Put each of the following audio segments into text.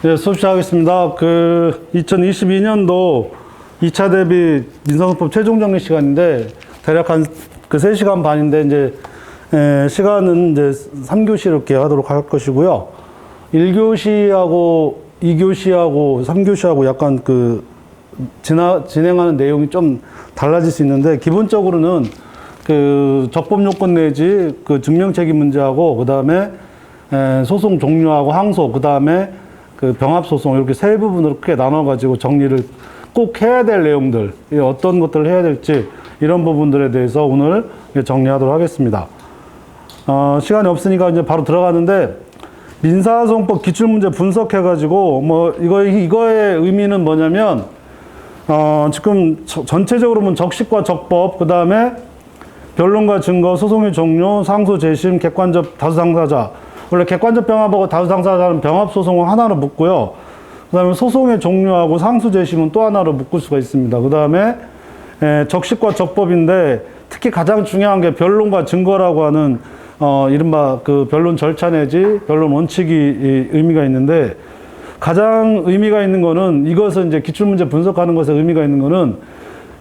네, 수업 시작하겠습니다. 2022년도 2차 대비 민사소송법 최종 정리 시간인데, 대략 한 3시간 반인데, 이제, 시간은 이제 3교시 이렇게 하도록 할 것이고요. 1교시하고 2교시하고 3교시하고 약간 진행하는 내용이 좀 달라질 수 있는데, 기본적으로는 적법 요건 내지 증명 책임 문제하고, 그 다음에 소송 종료하고 항소, 그 다음에 병합소송, 이렇게 세 부분으로 크게 나눠가지고 정리를 꼭 해야 될 내용들, 어떤 것들을 해야 될지, 이런 부분들에 대해서 오늘 정리하도록 하겠습니다. 시간이 없으니까 이제 바로 들어가는데, 민사소송법 기출문제 분석해가지고, 이거의 의미는 뭐냐면, 지금 전체적으로 보면 적식과 적법, 그 다음에 변론과 증거, 소송의 종료, 상소, 재심, 객관적 다수당사자. 원래 객관적 병합하고 다수당사자는 병합소송을 하나로 묶고요. 그 다음에 소송의 종료하고 상수 재심은 또 하나로 묶을 수가 있습니다. 그 다음에 적식과 적법인데 특히 가장 중요한 게 변론과 증거라고 하는 이른바 변론 절차 내지 변론 원칙이 의미가 있는데, 가장 의미가 있는 거는, 이것은 이제 기출문제 분석하는 것에 의미가 있는 거는,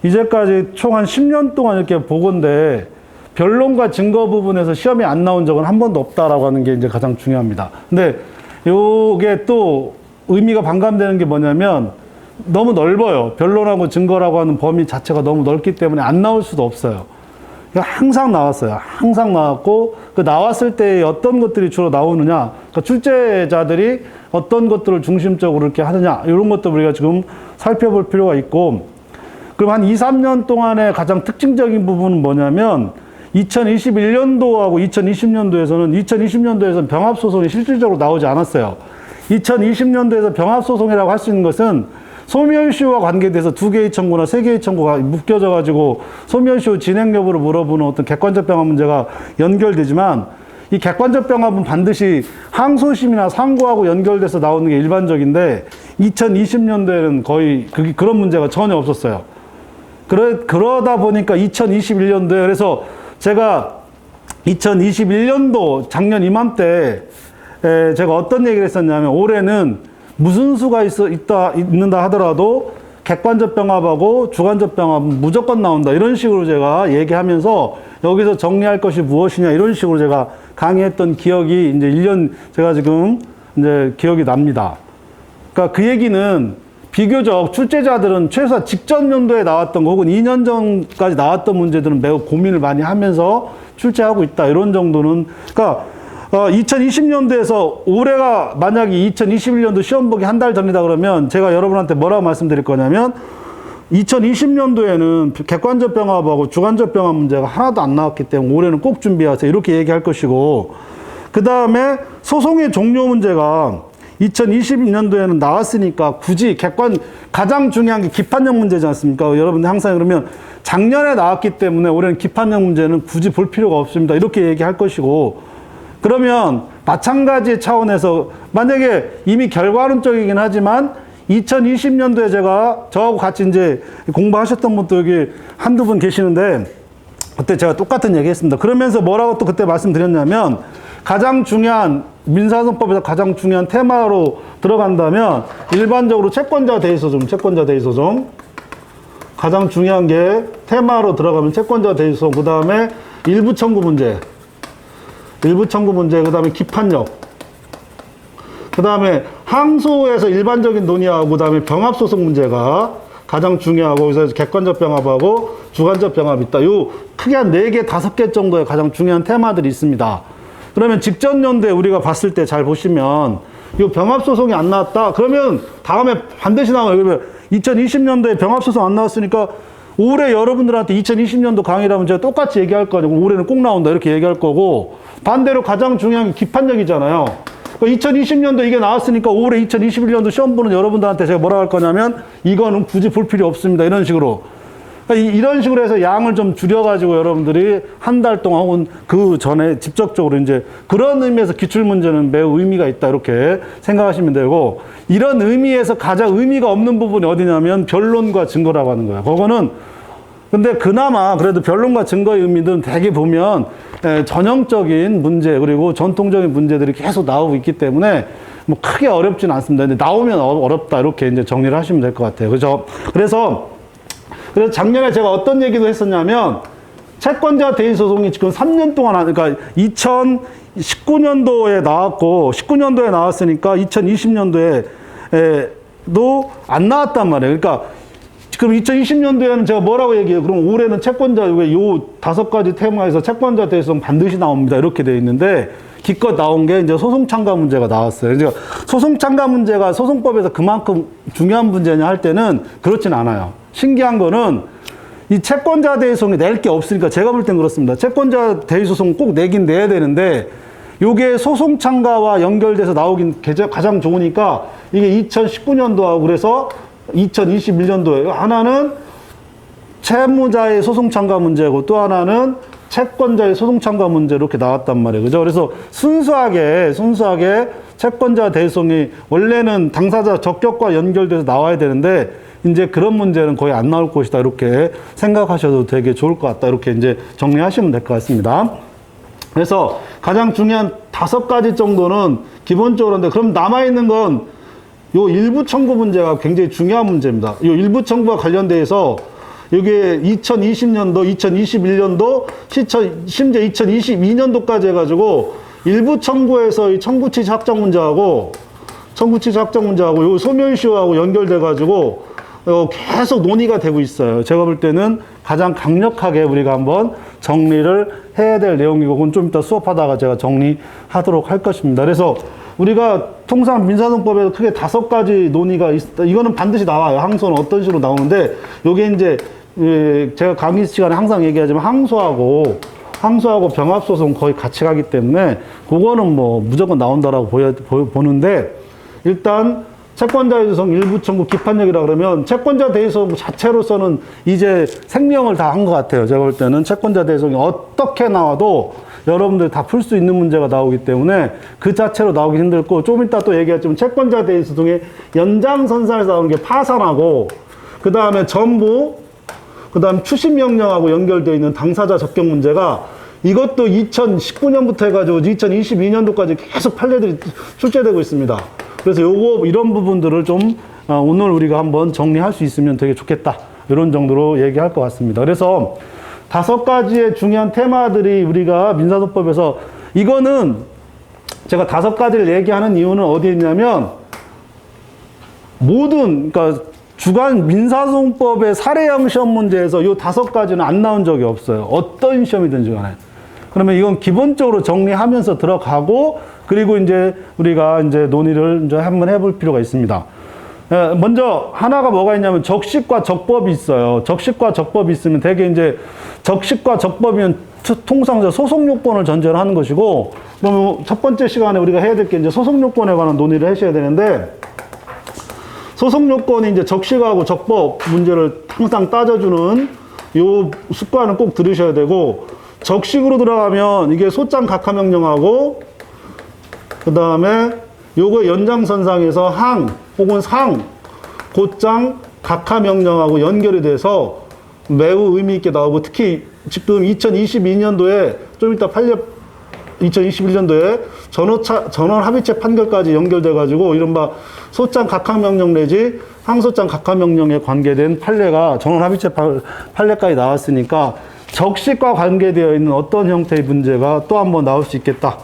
이제까지 총 한 10년 동안 이렇게 보건데 변론과 증거 부분에서 시험이 안 나온 적은 한 번도 없다라고 하는 게 이제 가장 중요합니다. 근데 요게 또 의미가 반감되는 게 뭐냐면, 너무 넓어요. 변론하고 증거라고 하는 범위 자체가 너무 넓기 때문에 안 나올 수도 없어요. 항상 나왔어요. 항상 나왔고, 나왔을 때 어떤 것들이 주로 나오느냐, 출제자들이 어떤 것들을 중심적으로 이렇게 하느냐, 이런 것도 우리가 지금 살펴볼 필요가 있고, 그럼 한 2, 3년 동안의 가장 특징적인 부분은 뭐냐면, 2021년도하고 2020년도에서는 2020년도에서는 병합소송이 실질적으로 나오지 않았어요. 2020년도에서 병합소송이라고 할 수 있는 것은 소멸시효와 관계돼서 2개의 청구나 3개의 청구가 묶여져가지고 소멸시효 진행 여부를 물어보는 어떤 객관적 병합 문제가 연결되지만, 이 객관적 병합은 반드시 항소심이나 상고하고 연결돼서 나오는 게 일반적인데, 2020년도에는 거의 그런 문제가 전혀 없었어요. 그러다 보니까 2021년도에, 그래서 제가 2021년도 작년 이맘때 제가 어떤 얘기를 했었냐면, 올해는 무슨 수가 있는다 하더라도 객관적 병합하고 주관적 병합은 무조건 나온다, 이런 식으로 제가 얘기하면서 여기서 정리할 것이 무엇이냐, 이런 식으로 제가 강의했던 기억이 이제 1년 제가 지금 이제 기억이 납니다. 그러니까 그 얘기는 비교적 출제자들은 최소 직전 연도에 나왔던 거 혹은 2년 전까지 나왔던 문제들은 매우 고민을 많이 하면서 출제하고 있다, 이런 정도는. 그러니까 2020년도에서 올해가 만약에 2021년도 시험 보기 한 달 전이다 그러면 제가 여러분한테 뭐라고 말씀드릴 거냐면, 2020년도에는 객관적 병합하고 주관적 병합 문제가 하나도 안 나왔기 때문에 올해는 꼭 준비하세요, 이렇게 얘기할 것이고, 그 다음에 소송의 종료 문제가 2022년도에는 나왔으니까 굳이 가장 중요한 게 기판형 문제지 않습니까? 여러분들 항상 그러면 작년에 나왔기 때문에 올해는 기판형 문제는 굳이 볼 필요가 없습니다, 이렇게 얘기할 것이고, 그러면 마찬가지 차원에서 만약에 이미 결과론적이긴 하지만 2020년도에 저하고 같이 이제 공부하셨던 분도 여기 한두 분 계시는데, 그때 제가 똑같은 얘기 했습니다. 그러면서 뭐라고 또 그때 말씀드렸냐면, 가장 중요한, 민사소송법에서 가장 중요한 테마로 들어간다면, 일반적으로 채권자 대리소송, 가장 중요한 게 테마로 들어가면 채권자 대리소송, 그 다음에 일부 청구 문제, 그 다음에 기판력, 그 다음에 항소에서 일반적인 논의하고, 그 다음에 병합소송 문제가 가장 중요하고, 그래서 객관적 병합하고 주관적 병합이 있다. 요 크게 한 4개, 5개 정도의 가장 중요한 테마들이 있습니다. 그러면 직전 연도에 우리가 봤을 때 잘 보시면, 이 병합소송이 안 나왔다 그러면 다음에 반드시 나와요. 그러면 2020년도에 병합소송 안 나왔으니까 올해 여러분들한테 2020년도 강의라면 제가 똑같이 얘기할 거 아니고, 올해는 꼭 나온다, 이렇게 얘기할 거고, 반대로 가장 중요한 게 기판력이잖아요. 2020년도 이게 나왔으니까 올해 2021년도 시험 보는 여러분들한테 제가 뭐라고 할 거냐면, 이거는 굳이 볼 필요 없습니다, 이런 식으로. 이런 식으로 해서 양을 좀 줄여가지고 여러분들이 한 달 동안 혹은 그 전에 직접적으로 이제 그런 의미에서 기출문제는 매우 의미가 있다, 이렇게 생각하시면 되고, 이런 의미에서 가장 의미가 없는 부분이 어디냐면 변론과 증거라고 하는 거예요. 그거는 근데 그나마 그래도 변론과 증거의 의미들은 대개 보면 전형적인 문제 그리고 전통적인 문제들이 계속 나오고 있기 때문에 뭐 크게 어렵진 않습니다. 근데 나오면 어렵다 이렇게 이제 정리를 하시면 될 것 같아요. 그래서 작년에 제가 어떤 얘기도 했었냐면 채권자 대리 소송이 지금 3년 동안 그러니까 2019년도에 나왔고 19년도에 나왔으니까 2020년도에도 안 나왔단 말이에요. 그러니까 그럼 2020년도에는 제가 뭐라고 얘기해요? 그럼 올해는 채권자 왜 요 5가지 테마에서 채권자 대리 소송 반드시 나옵니다. 이렇게 돼 있는데 기껏 나온 게 이제 소송 참가 문제가 나왔어요. 그러니까 소송 참가 문제가 소송법에서 그만큼 중요한 문제냐 할 때는 그렇진 않아요. 신기한 거는 이 채권자 대리 소송이 낼 게 없으니까 제가 볼 땐 그렇습니다. 채권자 대리 소송 꼭 내긴 내야 되는데 요게 소송 참가와 연결돼서 나오긴 가장 좋으니까 이게 2019년도하고 그래서 2021년도에 하나는 채무자의 소송 참가 문제고 또 하나는 채권자의 소송 참가 문제 이렇게 나왔단 말이에요. 그죠? 그래서 순수하게 채권자 대리 소송이 원래는 당사자 적격과 연결돼서 나와야 되는데 이제 그런 문제는 거의 안 나올 것이다. 이렇게 생각하셔도 되게 좋을 것 같다. 이렇게 이제 정리하시면 될 것 같습니다. 그래서 가장 중요한 5가지 정도는 기본적으로인데 그럼 남아있는 건 요 일부 청구 문제가 굉장히 중요한 문제입니다. 요 일부 청구와 관련돼서 이게 2020년도, 2021년도, 심지어 2022년도까지 해가지고 일부 청구에서 이 청구취지 확정 문제하고 요 소멸시효하고 연결돼가지고 계속 논의가 되고 있어요. 제가 볼 때는 가장 강력하게 우리가 한번 정리를 해야 될 내용이고 그건 좀 이따 수업하다가 제가 정리하도록 할 것입니다. 그래서 우리가 통상 민사소송법에서 크게 5가지 논의가 있다. 이거는 반드시 나와요. 항소는 어떤 식으로 나오는데 요게 이제 제가 강의 시간에 항상 얘기하지만 항소하고 병합소송 거의 같이 가기 때문에 그거는 뭐 무조건 나온다라고 보는데 일단 채권자 대리소송 일부 청구 기판력이라 그러면 채권자 대리소송 자체로서는 이제 생명을 다 한 것 같아요. 제가 볼 때는 채권자 대리소송이 어떻게 나와도 여러분들 다 풀 수 있는 문제가 나오기 때문에 그 자체로 나오기 힘들고 좀 이따 또 얘기하지만 채권자 대리소송의 연장선상에서 나오는 게 파산하고 그 다음에 전부 그 다음 추심명령하고 연결되어 있는 당사자 적격 문제가 이것도 2019년부터 해가지고 2022년도까지 계속 판례들이 출제되고 있습니다. 그래서 이런 부분들을 좀 오늘 우리가 한번 정리할 수 있으면 되게 좋겠다. 이런 정도로 얘기할 것 같습니다. 그래서 5가지의 중요한 테마들이 우리가 민사소송법에서 이거는 제가 5가지를 얘기하는 이유는 어디에 있냐면 그러니까 주간 민사소송법의 사례형 시험 문제에서 이 5가지는 안 나온 적이 없어요. 어떤 시험이든지 간에. 그러면 이건 기본적으로 정리하면서 들어가고 그리고 이제 우리가 이제 논의를 이제 한번 해볼 필요가 있습니다. 먼저 하나가 뭐가 있냐면 적식과 적법이 있어요. 적식과 적법이 있으면 되게 이제 적식과 적법이면 통상 소송 요건을 전제로 하는 것이고 그러면 첫 번째 시간에 우리가 해야 될 게 이제 소송 요건에 관한 논의를 하셔야 되는데 소송 요건이 이제 적식하고 적법 문제를 항상 따져주는 요 습관은 꼭 들으셔야 되고 적식으로 들어가면 이게 소장 각하명령하고 그 다음에 요거 연장선상에서 항 혹은 상 곧장 각하명령하고 연결이 돼서 매우 의미 있게 나오고 특히 지금 2022년도에 좀 이따 2021년도에 전원 합의체 판결까지 연결돼 가지고 이른바 소장 각하명령 내지 항소장 각하명령에 관계된 판례가 전원 합의체 판례까지 나왔으니까 적식과 관계되어 있는 어떤 형태의 문제가 또 한번 나올 수 있겠다.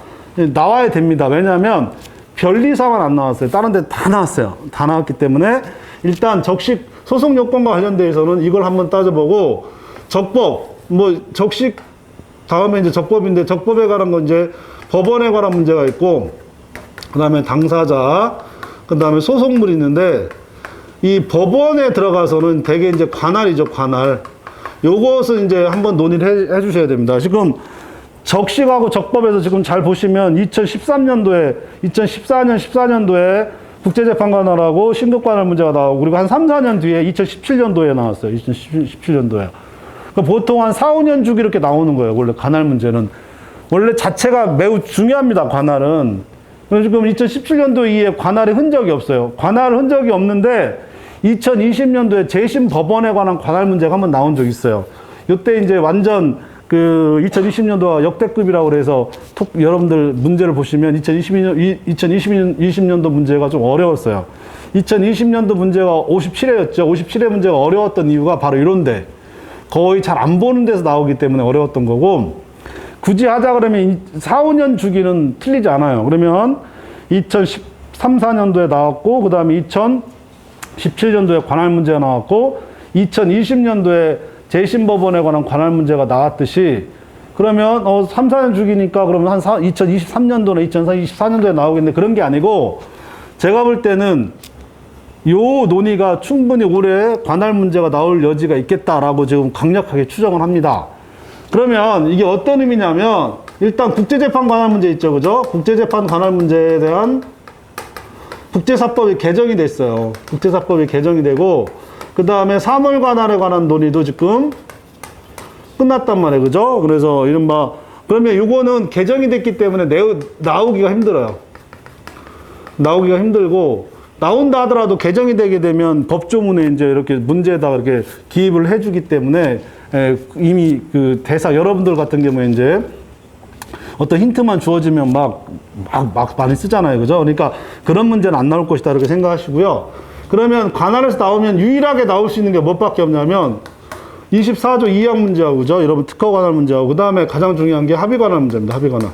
나와야 됩니다. 왜냐하면 변리사만 안 나왔어요. 다른 데 다 나왔어요. 다 나왔기 때문에 일단 적식 소송 요건과 관련돼서는 이걸 한번 따져보고 적법 적식 다음에 이제 적법인데 적법에 관한 건 이제 법원에 관한 문제가 있고 그 다음에 당사자 그 다음에 소송물이 있는데 이 법원에 들어가서는 대개 이제 관할이죠. 관할. 요것은 이제 한번 논의를 해 주셔야 됩니다. 지금 적식하고 적법에서 지금 잘 보시면 2014년, 14년도에 국제재판관할하고 신급관할 문제가 나오고 그리고 한 3, 4년 뒤에 2017년도에 나왔어요. 2017년도에. 보통 한 4, 5년 주기 이렇게 나오는 거예요. 원래 관할 문제는. 원래 자체가 매우 중요합니다. 관할은. 지금 2017년도 이후에 관할의 흔적이 없어요. 관할 흔적이 없는데 2020년도에 재심 법원에 관한 관할 문제가 한번 나온 적이 있어요. 이때 이제 완전 그 2020년도가 역대급이라고 그래서 여러분들 문제를 보시면 2020년도 문제가 좀 어려웠어요. 2020년도 문제가 57회였죠. 57회 문제가 어려웠던 이유가 바로 이런데 거의 잘 안 보는 데서 나오기 때문에 어려웠던 거고, 굳이 하자 그러면 4, 5년 주기는 틀리지 않아요. 그러면 2013, 14년도에 나왔고, 그 다음에 2017년도에 관할 문제가 나왔고, 2020년도에 재심법원에 관한 관할 문제가 나왔듯이, 그러면 3, 4년 주기니까 그러면 한 2023년도나 2024년도에 나오겠는데, 그런 게 아니고 제가 볼 때는 요 논의가 충분히 올해 관할 문제가 나올 여지가 있겠다라고 지금 강력하게 추정을 합니다. 그러면 이게 어떤 의미냐면, 일단 국제재판 관할 문제 있죠, 그죠? 국제재판 관할 문제에 대한 국제사법이 개정이 됐어요. 국제사법이 개정이 되고, 그 다음에 사물 관할에 관한 논의도 지금 끝났단 말이에요, 그죠? 그래서 이른바, 그러면 요거는 개정이 됐기 때문에 나오기가 힘들어요. 나오기가 힘들고, 나온다 하더라도 개정이 되게 되면 법조문에 이제 이렇게 문제에다가 이렇게 기입을 해주기 때문에 이미 그 대사, 여러분들 같은 경우에 이제 어떤 힌트만 주어지면 막 많이 쓰잖아요. 그죠? 그러니까 그런 문제는 안 나올 것이다. 이렇게 생각하시고요. 그러면 관할에서 나오면 유일하게 나올 수 있는 게 뭐밖에 없냐면 24조 2항 문제하고, 그죠? 여러분 특허 관할 문제하고, 그 다음에 가장 중요한 게 합의 관할 문제입니다. 합의 관할.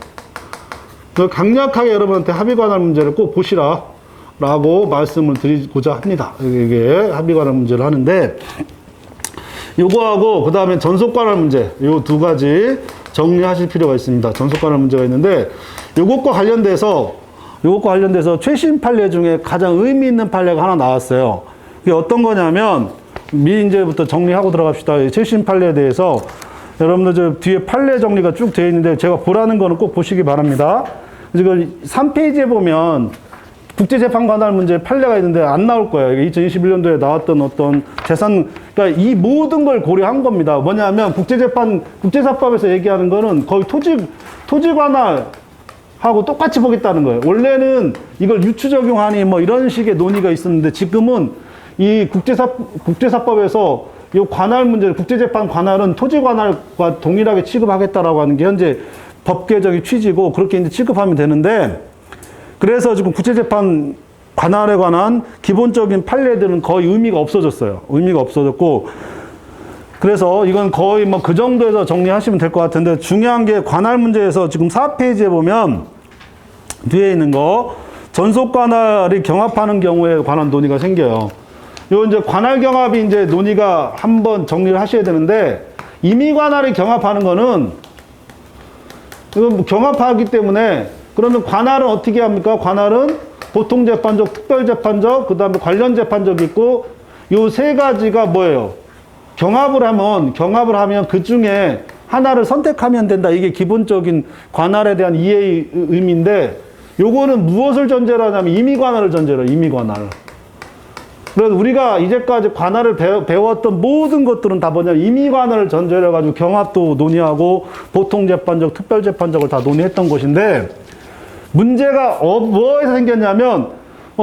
강력하게 여러분한테 합의 관할 문제를 꼭 보시라 라고 말씀을 드리고자 합니다. 이게 합의 관할 문제를 하는데, 요거하고 그 다음에 전속 관할 문제, 요 두 가지 정리하실 필요가 있습니다. 전속 관할 문제가 있는데, 요것과 관련돼서 최신 판례 중에 가장 의미 있는 판례가 하나 나왔어요. 그게 어떤 거냐면, 미리 이제부터 정리하고 들어갑시다. 최신 판례에 대해서 여러분들 저 뒤에 판례 정리가 쭉 되어 있는데, 제가 보라는 거는 꼭 보시기 바랍니다. 지금 3페이지에 보면 국제재판 관할 문제 판례가 있는데 안 나올 거예요. 2021년도에 나왔던 어떤 재산, 그러니까 이 모든 걸 고려한 겁니다. 뭐냐면 국제사법에서 얘기하는 거는 거의 토지 관할하고 똑같이 보겠다는 거예요. 원래는 이걸 유추 적용하니 뭐 이런 식의 논의가 있었는데, 지금은 이 국제사법에서 이 관할 문제, 국제재판 관할은 토지 관할과 동일하게 취급하겠다라고 하는 게 현재 법 개정의 취지고, 그렇게 이제 취급하면 되는데, 그래서 지금 국제재판 관할에 관한 기본적인 판례들은 거의 의미가 없어졌어요. 의미가 없어졌고, 그래서 이건 거의 뭐 그 정도에서 정리하시면 될 것 같은데, 중요한 게 관할 문제에서 지금 4페이지에 보면 뒤에 있는 거, 전속 관할이 경합하는 경우에 관한 논의가 생겨요. 요 이제 관할 경합이 이제 논의가 한번 정리를 하셔야 되는데, 임의 관할이 경합하는 거는 이건 경합하기 때문에, 그러면 관할은 어떻게 합니까? 관할은 보통재판적, 특별재판적, 그 다음에 관련재판적이 있고, 요 세 가지가 뭐예요? 경합을 하면 그 중에 하나를 선택하면 된다. 이게 기본적인 관할에 대한 이해의 의미인데, 요거는 무엇을 전제로 하냐면 임의관할을 전제로 해요. 임의관할. 그래서 우리가 이제까지 관할을 배웠던 모든 것들은 다 뭐냐면 임의관할을 전제로 해가지고 경합도 논의하고 보통재판적, 특별재판적을 다 논의했던 것인데, 문제가 뭐에서 생겼냐면,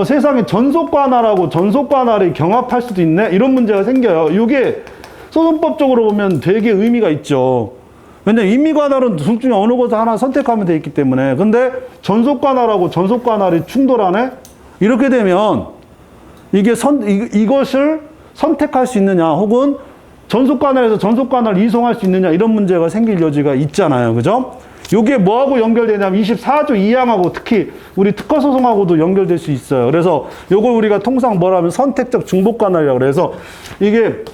세상에 전속관할하고 전속관할이 경합할 수도 있네? 이런 문제가 생겨요. 이게 소송법적으로 보면 되게 의미가 있죠. 왜냐면 임의관할은 둘 중에 어느 것을 하나 선택하면 돼 있기 때문에. 근데 전속관할하고 전속관할이 충돌하네? 이렇게 되면 이게 이것을 선택할 수 있느냐, 혹은 전속관할에서 전속관할을 이송할 수 있느냐, 이런 문제가 생길 여지가 있잖아요. 그죠? 요게 뭐하고 연결되냐면 24조 2항하고 특히 우리 특허소송하고도 연결될 수 있어요. 그래서 요걸 우리가 통상 뭐라면 선택적 중복관할이라고 그래서, 이게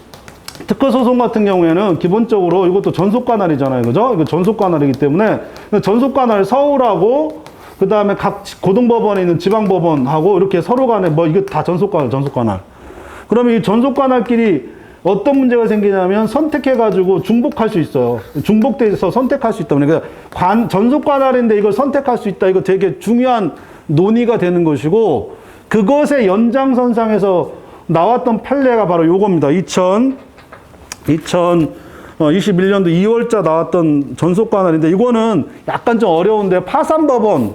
특허소송 같은 경우에는 기본적으로 이것도 전속관할이잖아요. 그죠? 이거 전속관할이기 때문에 전속관할 서울하고 그 다음에 각 고등법원에 있는 지방법원하고 이렇게 서로 간에 이거 다 전속관할. 그러면 이 전속관할끼리 어떤 문제가 생기냐면 선택해가지고 중복할 수 있어요. 중복돼서 선택할 수 있다. 그러니까 전속관할인데 이걸 선택할 수 있다. 이거 되게 중요한 논의가 되는 것이고, 그것의 연장선상에서 나왔던 판례가 바로 요겁니다. 2021년도 2월자 나왔던 전속관할인데, 이거는 약간 좀 어려운데, 파산법원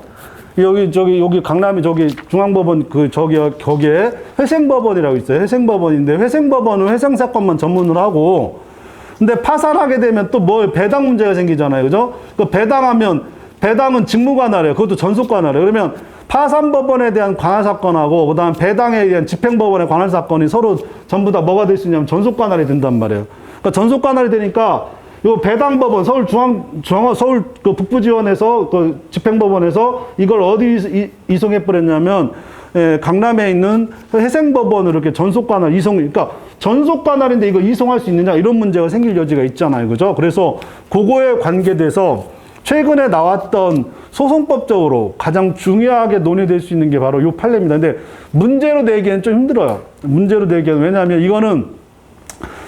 여기 강남에 저기 중앙법원 거기에 회생법원이라고 있어요. 회생법원인데 회생법원은 회생사건만 전문으로 하고, 근데 파산하게 되면 또 뭐 배당 문제가 생기잖아요. 그죠? 그 배당은 직무관할이에요. 그것도 전속관할이에요. 그러면 파산법원에 대한 관할사건하고, 그 다음 배당에 대한 집행법원의 관할사건이 서로 전부 다 뭐가 될 수 있냐면 전속관할이 된단 말이에요. 그러니까 전속관할이 되니까 요 배당법원, 서울 그 북부지원에서 그 집행법원에서 이걸 어디 이송해버렸냐면, 강남에 있는 회생법원으로 이렇게 전속관할 그러니까 전속관할인데 이거 이송할 수 있느냐 이런 문제가 생길 여지가 있잖아요. 그죠? 그래서 그거에 관계돼서 최근에 나왔던 소송법적으로 가장 중요하게 논의될 수 있는 게 바로 요 판례입니다. 근데 문제로 내기에는 좀 힘들어요. 문제로 내기에는. 왜냐하면 이거는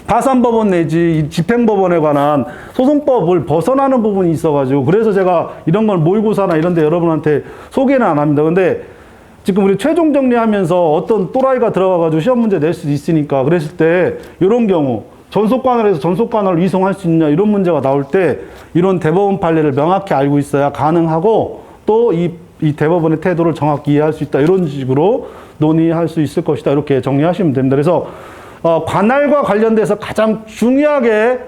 파산법원 내지 집행법원에 관한 소송법을 벗어나는 부분이 있어가지고, 그래서 제가 이런 걸 모의고사나 이런 데 여러분한테 소개는 안 합니다. 근데 지금 우리 최종 정리하면서 어떤 또라이가 들어가가지고 시험 문제 낼 수도 있으니까, 그랬을 때 이런 경우 전속관할에서 전속관할로 이송할 수 있냐 이런 문제가 나올 때 이런 대법원 판례를 명확히 알고 있어야 가능하고, 또 이 대법원의 태도를 정확히 이해할 수 있다 이런 식으로 논의할 수 있을 것이다 이렇게 정리하시면 됩니다. 그래서 관할과 관련돼서 가장 중요하게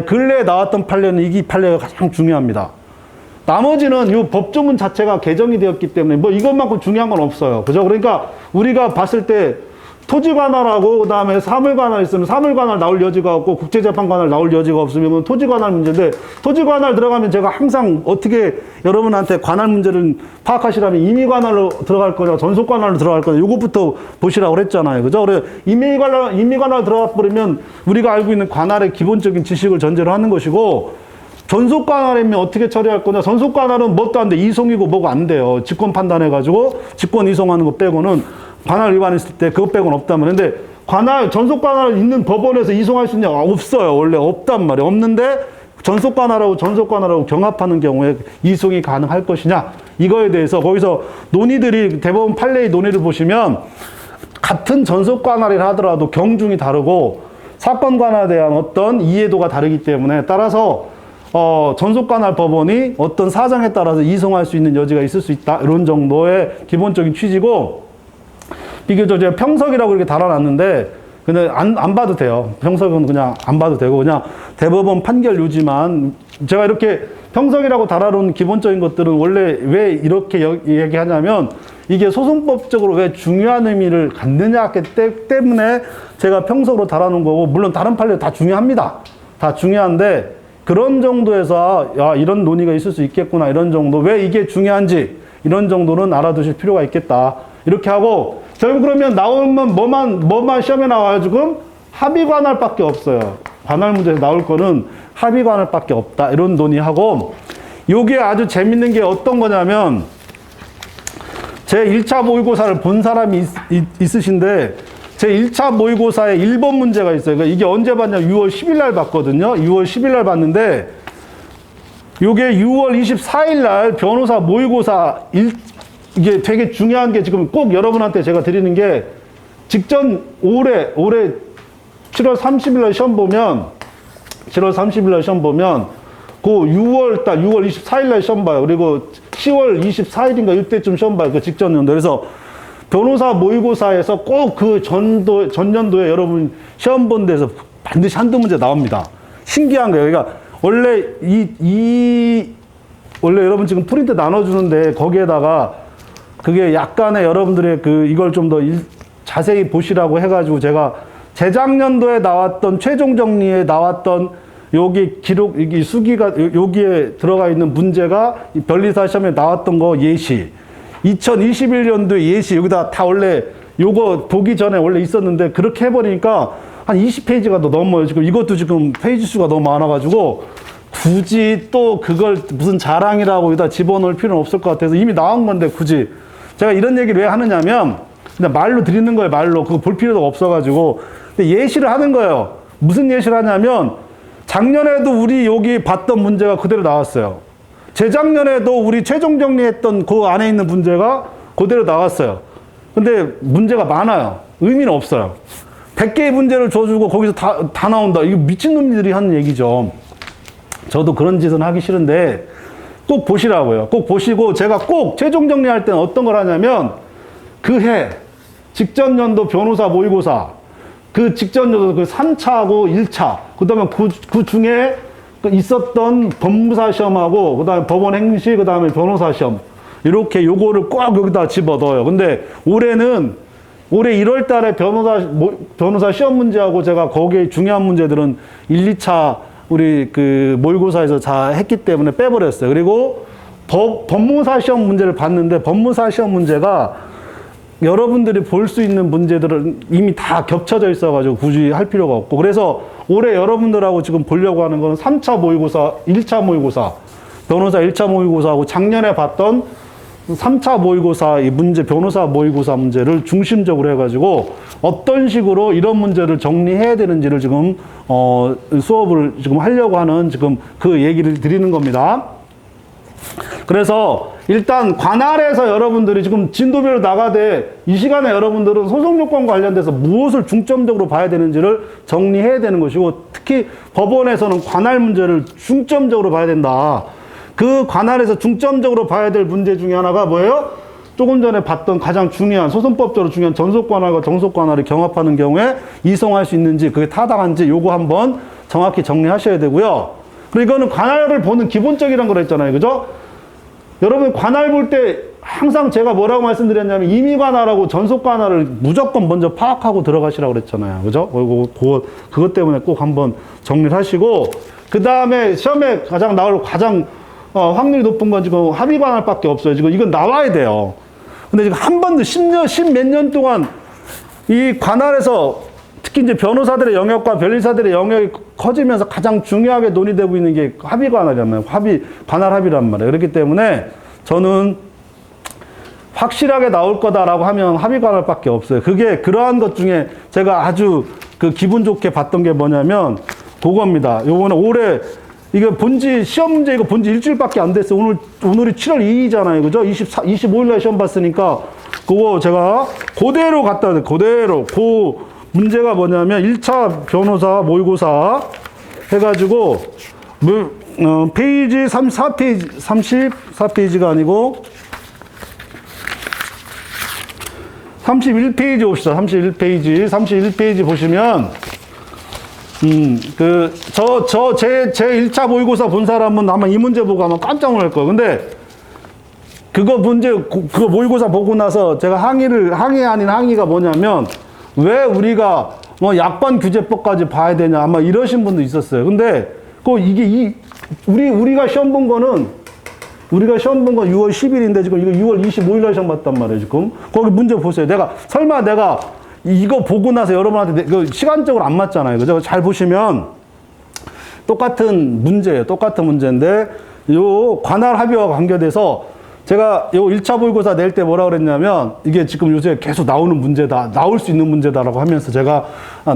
근래에 나왔던 판례는 이 판례가 가장 중요합니다. 나머지는 이 법조문 자체가 개정이 되었기 때문에 뭐 이것만큼 중요한 건 없어요. 그죠? 그러니까 우리가 봤을 때 토지관할하고 그다음에 사물관할 있으면 사물관할 나올 여지가 없고 국제재판관할 나올 여지가 없으면 토지관할 문제인데, 토지관할 들어가면 제가 항상 어떻게 여러분한테 관할 문제를 파악하시라면 임의관할로 들어갈 거냐 전속관할로 들어갈 거냐 이것부터 보시라고 그랬잖아요. 그죠? 그래 임의관할 들어가 버리면 우리가 알고 있는 관할의 기본적인 지식을 전제로 하는 것이고, 전속관할이면 어떻게 처리할 거냐. 전속관할은 뭣도 안 돼. 이송이고 뭐가 안 돼요. 직권 판단해가지고 직권 이송하는 거 빼고는, 관할 위반했을 때 그것 빼고는 없다면. 근데 전속관할 있는 법원에서 이송할 수 있냐? 없어요. 원래 없단 말이에요. 없는데 전속관할하고 경합하는 경우에 이송이 가능할 것이냐? 이거에 대해서 거기서 논의들이, 대법원 판례의 논의를 보시면 같은 전속관할이라 하더라도 경중이 다르고 사건관할에 대한 어떤 이해도가 다르기 때문에, 따라서 전속관할 법원이 어떤 사정에 따라서 이송할 수 있는 여지가 있을 수 있다. 이런 정도의 기본적인 취지고, 비교적 제가 평석이라고 이렇게 달아놨는데, 근데 안 봐도 돼요. 평석은 그냥 안 봐도 되고, 그냥 대법원 판결 요지만, 제가 이렇게 평석이라고 달아놓은 기본적인 것들은 원래 왜 이렇게 얘기하냐면, 이게 소송법적으로 왜 중요한 의미를 갖느냐 때문에 제가 평석으로 달아놓은 거고, 물론 다른 판례 다 중요합니다. 다 중요한데, 그런 정도에서 이런 논의가 있을 수 있겠구나 이런 정도, 왜 이게 중요한지 이런 정도는 알아두실 필요가 있겠다 이렇게 하고, 결국 그러면 나오면 뭐만 시험에 나와요. 지금 합의관할밖에 없어요. 관할 문제에서 나올 거는 합의관할밖에 없다 이런 논의하고, 요게 아주 재밌는 게 어떤 거냐면, 제 1차 모의고사를 본 사람이 있으신데 제 1차 모의고사에 1번 문제가 있어요. 그러니까 이게 언제 봤냐? 6월 10일 날 봤거든요. 6월 10일 날 봤는데, 요게 6월 24일 날 변호사 모의고사 이게 되게 중요한 게, 지금 꼭 여러분한테 제가 드리는 게, 직전 올해 7월 30일 날 시험 보면 그 6월 24일 날 시험 봐요. 그리고 10월 24일인가 이때쯤 시험 봐요. 그 직전 연도. 그래서 변호사 모의고사에서 꼭 그 전년도에 여러분 시험 본 데서 반드시 한두 문제 나옵니다. 신기한 거예요. 그러니까 원래 원래 여러분 지금 프린트 나눠주는데, 거기에다가 그게 약간의 여러분들의 이걸 좀 더 자세히 보시라고 해가지고, 제가 재작년도에 나왔던 최종 정리에 나왔던 여기 기록, 여기 수기가 여기에 들어가 있는 문제가 변리사 시험에 나왔던 거 예시, 2021년도 예시, 여기다 다 원래 요거 보기 전에 원래 있었는데, 그렇게 해버리니까 한 20페이지가 더 넘어요. 지금 이것도 지금 페이지 수가 너무 많아가지고 굳이 또 그걸 무슨 자랑이라고 여기다 집어넣을 필요는 없을 것 같아서 이미 나온 건데, 굳이 제가 이런 얘기를 왜 하느냐면, 그냥 말로 드리는 거예요. 말로. 그거 볼 필요도 없어가지고. 근데 예시를 하는 거예요. 무슨 예시를 하냐면, 작년에도 우리 여기 봤던 문제가 그대로 나왔어요. 재작년에도 우리 최종 정리했던 그 안에 있는 문제가 그대로 나왔어요. 근데 문제가 많아요. 의미는 없어요. 100개의 문제를 줘주고 거기서 다 나온다. 이거 미친놈들이 하는 얘기죠. 저도 그런 짓은 하기 싫은데, 꼭 보시라고요. 꼭 보시고 제가 꼭 최종 정리할 때는 어떤 걸 하냐면 그 해 직전 연도 변호사 모의고사 그 직전 연도 그 3차하고 1차 그다음에 그 중에 있었던 법무사 시험하고 그다음에 법원 행시 그다음에 변호사 시험 이렇게 요거를 꼭 여기다 집어넣어요. 근데 올해 1월 달에 변호사 시험 문제하고 제가 거기에 중요한 문제들은 1, 2차 우리 그 모의고사에서 다 했기 때문에 빼버렸어요. 그리고 법무사 시험 문제를 봤는데 법무사 시험 문제가 여러분들이 볼 수 있는 문제들은 이미 다 겹쳐져 있어가지고 굳이 할 필요가 없고 그래서 올해 여러분들하고 지금 보려고 하는 거는 3차 모의고사, 1차 모의고사, 변호사 1차 모의고사하고 작년에 봤던 3차 모의고사 이 문제, 변호사 모의고사 문제를 중심적으로 해가지고 어떤 식으로 이런 문제를 정리해야 되는지를 지금 수업을 지금 하려고 하는 지금 그 얘기를 드리는 겁니다. 그래서 일단 관할에서 여러분들이 지금 진도별로 나가되 이 시간에 여러분들은 소송요건과 관련돼서 무엇을 중점적으로 봐야 되는지를 정리해야 되는 것이고 특히 법원에서는 관할 문제를 중점적으로 봐야 된다. 그 관할에서 중점적으로 봐야 될 문제 중에 하나가 뭐예요? 조금 전에 봤던 가장 중요한 소송법적으로 중요한 전속관할과 정속관할이 경합하는 경우에 이송할 수 있는지 그게 타당한지 요거 한번 정확히 정리하셔야 되고요. 그리고 이거는 관할을 보는 기본적이란 걸 했잖아요. 그죠? 여러분 관할 볼 때 항상 제가 뭐라고 말씀드렸냐면 임의관할하고 전속관할을 무조건 먼저 파악하고 들어가시라고 그랬잖아요. 그죠? 그것 때문에 꼭 한번 정리를 하시고 그 다음에 시험에 가장 확률이 높은 건 지금 합의관할밖에 없어요. 지금 이건 나와야 돼요. 근데 지금 한 번도 10몇 년 동안 이 관할에서 특히 이제 변호사들의 영역과 변리사들의 영역이 커지면서 가장 중요하게 논의되고 있는 게 합의관할이란 말이에요. 관할 합의란 말이에요. 그렇기 때문에 저는 확실하게 나올 거다라고 하면 합의관할밖에 없어요. 그게 그러한 것 중에 제가 아주 그 기분 좋게 봤던 게 뭐냐면 그겁니다. 요거는 올해 이거 본지 시험 문제 이거 본지 일주일밖에 안 됐어요. 오늘이 7월 2일이잖아요. 그죠? 25일 날 시험 봤으니까 그거 제가 그대로 갖다 놔요. 그대로 그 문제가 뭐냐면 1차 변호사 모의고사 해가지고 페이지 34페이지가 아니고 31페이지 봅시다. 31페이지 보시면 제 1차 모의고사 본 사람은 아마 이 문제 보고 아마 깜짝 놀랄 거예요. 근데 그거 모의고사 보고 나서 제가 항의 아닌 항의가 뭐냐면 왜 우리가 뭐 약관 규제법까지 봐야 되냐 아마 이러신 분도 있었어요. 근데 우리가 시험 본 거는 6월 10일인데 지금 이거 6월 25일 날 시험 봤단 말이에요. 지금 거기 문제 보세요. 설마 내가 이거 보고 나서 여러분한테 시간적으로 안 맞잖아요. 그죠? 잘 보시면 똑같은 문제인데 요 관할 합의와 관계돼서 제가 요 1차 모의고사 낼 때 뭐라 그랬냐면 이게 지금 요새 계속 나오는 문제다, 나올 수 있는 문제다라고 하면서 제가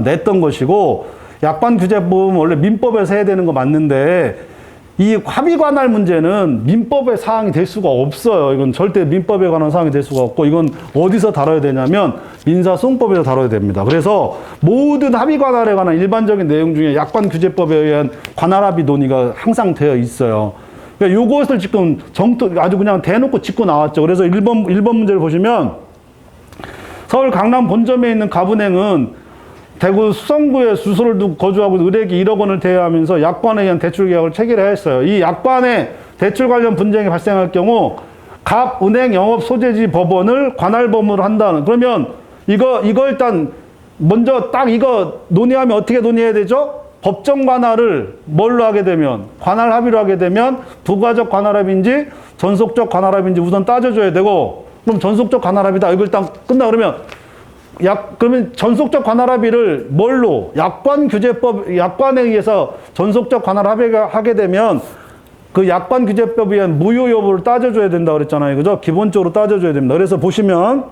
냈던 것이고 약관 규제법은 원래 민법에서 해야 되는 거 맞는데 이 합의 관할 문제는 민법의 사항이 될 수가 없어요. 이건 절대 민법에 관한 사항이 될 수가 없고 이건 어디서 다뤄야 되냐면 민사소송법에서 다뤄야 됩니다. 그래서 모든 합의 관할에 관한 일반적인 내용 중에 약관 규제법에 의한 관할 합의 논의가 항상 되어 있어요. 그러니까 요것을 지금 아주 그냥 대놓고 짚고 나왔죠. 그래서 1번 문제를 보시면 서울 강남 본점에 있는 가분행은 대구 수성구에 주소를 두고 거주하고 을에게 1억 원을 대여하면서 약관에 의한 대출 계약을 체결했어요. 이 약관에 대출 관련 분쟁이 발생할 경우 갑 은행 영업 소재지 법원을 관할 법무로 한다는. 그러면 이거 일단 먼저 딱 이거 논의하면 어떻게 논의해야 되죠? 법정 관할을 뭘로 하게 되면 관할 합의로 하게 되면 부가적 관할 합의인지 전속적 관할 합의인지 우선 따져줘야 되고 그럼 전속적 관할 합의다. 이거 일단 끝나 그러면 전속적 관할 합의를 뭘로? 약관에 의해서 전속적 관할 합의가 하게 되면 그 약관 규제법에 의한 무효 여부를 따져줘야 된다 그랬잖아요. 그죠? 기본적으로 따져줘야 됩니다. 그래서 보시면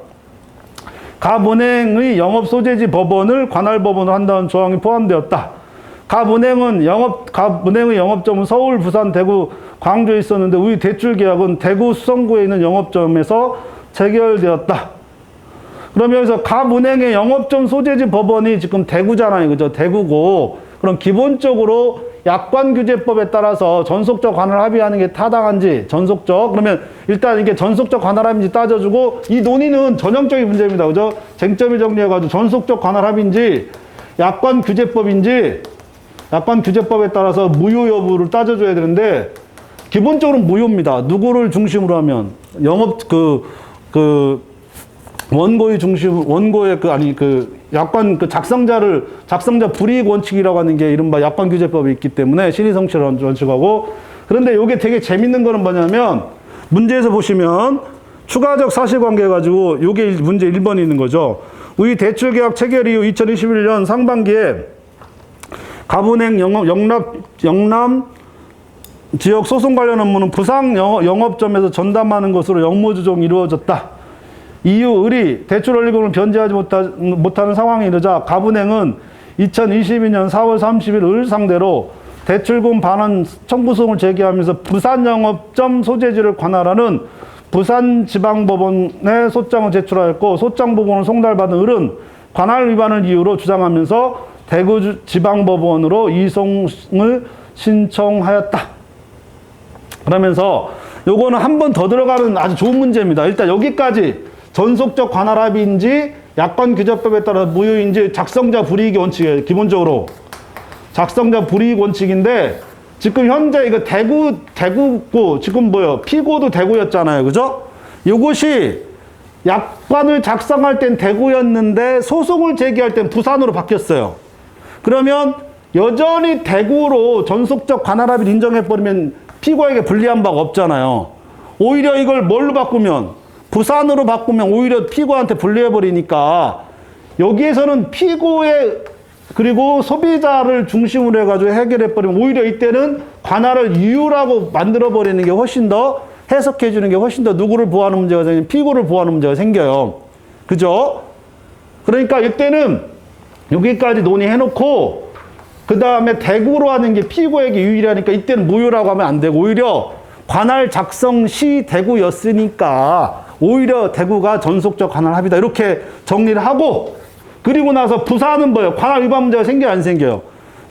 갑은행의 영업 소재지 법원을 관할 법원으로 한다는 조항이 포함되었다. 갑은행의 영업점은 서울, 부산, 대구, 광주에 있었는데 우리 대출 계약은 대구, 수성구에 있는 영업점에서 체결되었다. 그러면 여기서 갑은행의 영업점 소재지 법원이 지금 대구잖아요. 그죠? 대구고. 그럼 기본적으로 약관규제법에 따라서 전속적 관할 합의하는 게 타당한지, 전속적, 그러면 일단 이게 전속적 관할 합의인지 따져주고, 이 논의는 전형적인 문제입니다. 그죠? 쟁점을 정리해가지고 전속적 관할 합의인지, 약관규제법인지, 약관규제법에 따라서 무효 여부를 따져줘야 되는데, 기본적으로 무효입니다. 누구를 중심으로 하면, 원고의 중심, 원고의 작성자 불이익 원칙이라고 하는 게 이른바 약관규제법이 있기 때문에 신의성실 원칙하고, 그런데 이게 되게 재밌는 거는 뭐냐면, 문제에서 보시면 추가적 사실관계 가지고 이게 문제 1번이 있는 거죠. 우리 대출계약 체결 이후 2021년 상반기에 갑은행 영남 지역 소송 관련 업무는 부상 영업점에서 전담하는 것으로 영무조정이 이루어졌다. 이후 의리 대출 원리금을 변제하지 못하는 상황이 이르자 갑은행은 2022년 4월 30일 을 상대로 대출금 반환 청구소송을 제기하면서 부산 영업점 소재지를 관할하는 부산지방법원에 소장을 제출하였고, 소장 부분을 송달받은 을은 관할 위반을 이유로 주장하면서 대구지방법원으로 이송을 신청하였다. 그러면서 요거는 한 번 더 들어가는 아주 좋은 문제입니다. 일단 여기까지 전속적 관할 합의인지 약관규제법에 따라 무효인지 작성자 불이익 원칙이에요. 기본적으로 작성자 불이익 원칙인데, 지금 현재 이거 대구고 지금 뭐요? 피고도 대구였잖아요. 그죠? 이것이 약관을 작성할 땐 대구였는데 소송을 제기할 땐 부산으로 바뀌었어요. 그러면 여전히 대구로 전속적 관할 합의를 인정해버리면 피고에게 불리한 바가 없잖아요. 오히려 이걸 뭘로 바꾸면, 부산으로 바꾸면 오히려 피고한테 불리해버리니까, 여기에서는 피고의 그리고 소비자를 중심으로 해가지고 해결해버리면 오히려 이때는 관할을 유효라고 만들어버리는 게 훨씬 더, 해석해주는 게 훨씬 더 누구를 보호하는 문제가 생기면 피고를 보호하는 문제가 생겨요. 그죠? 그러니까 이때는 여기까지 논의해놓고, 그 다음에 대구로 하는 게 피고에게 유리하니까 이때는 무효라고 하면 안 되고, 오히려 관할 작성 시 대구였으니까 오히려 대구가 전속적 관할 합의다, 이렇게 정리를 하고, 그리고 나서 부산은 뭐예요? 관할 위반 문제가 생겨요, 안 생겨요?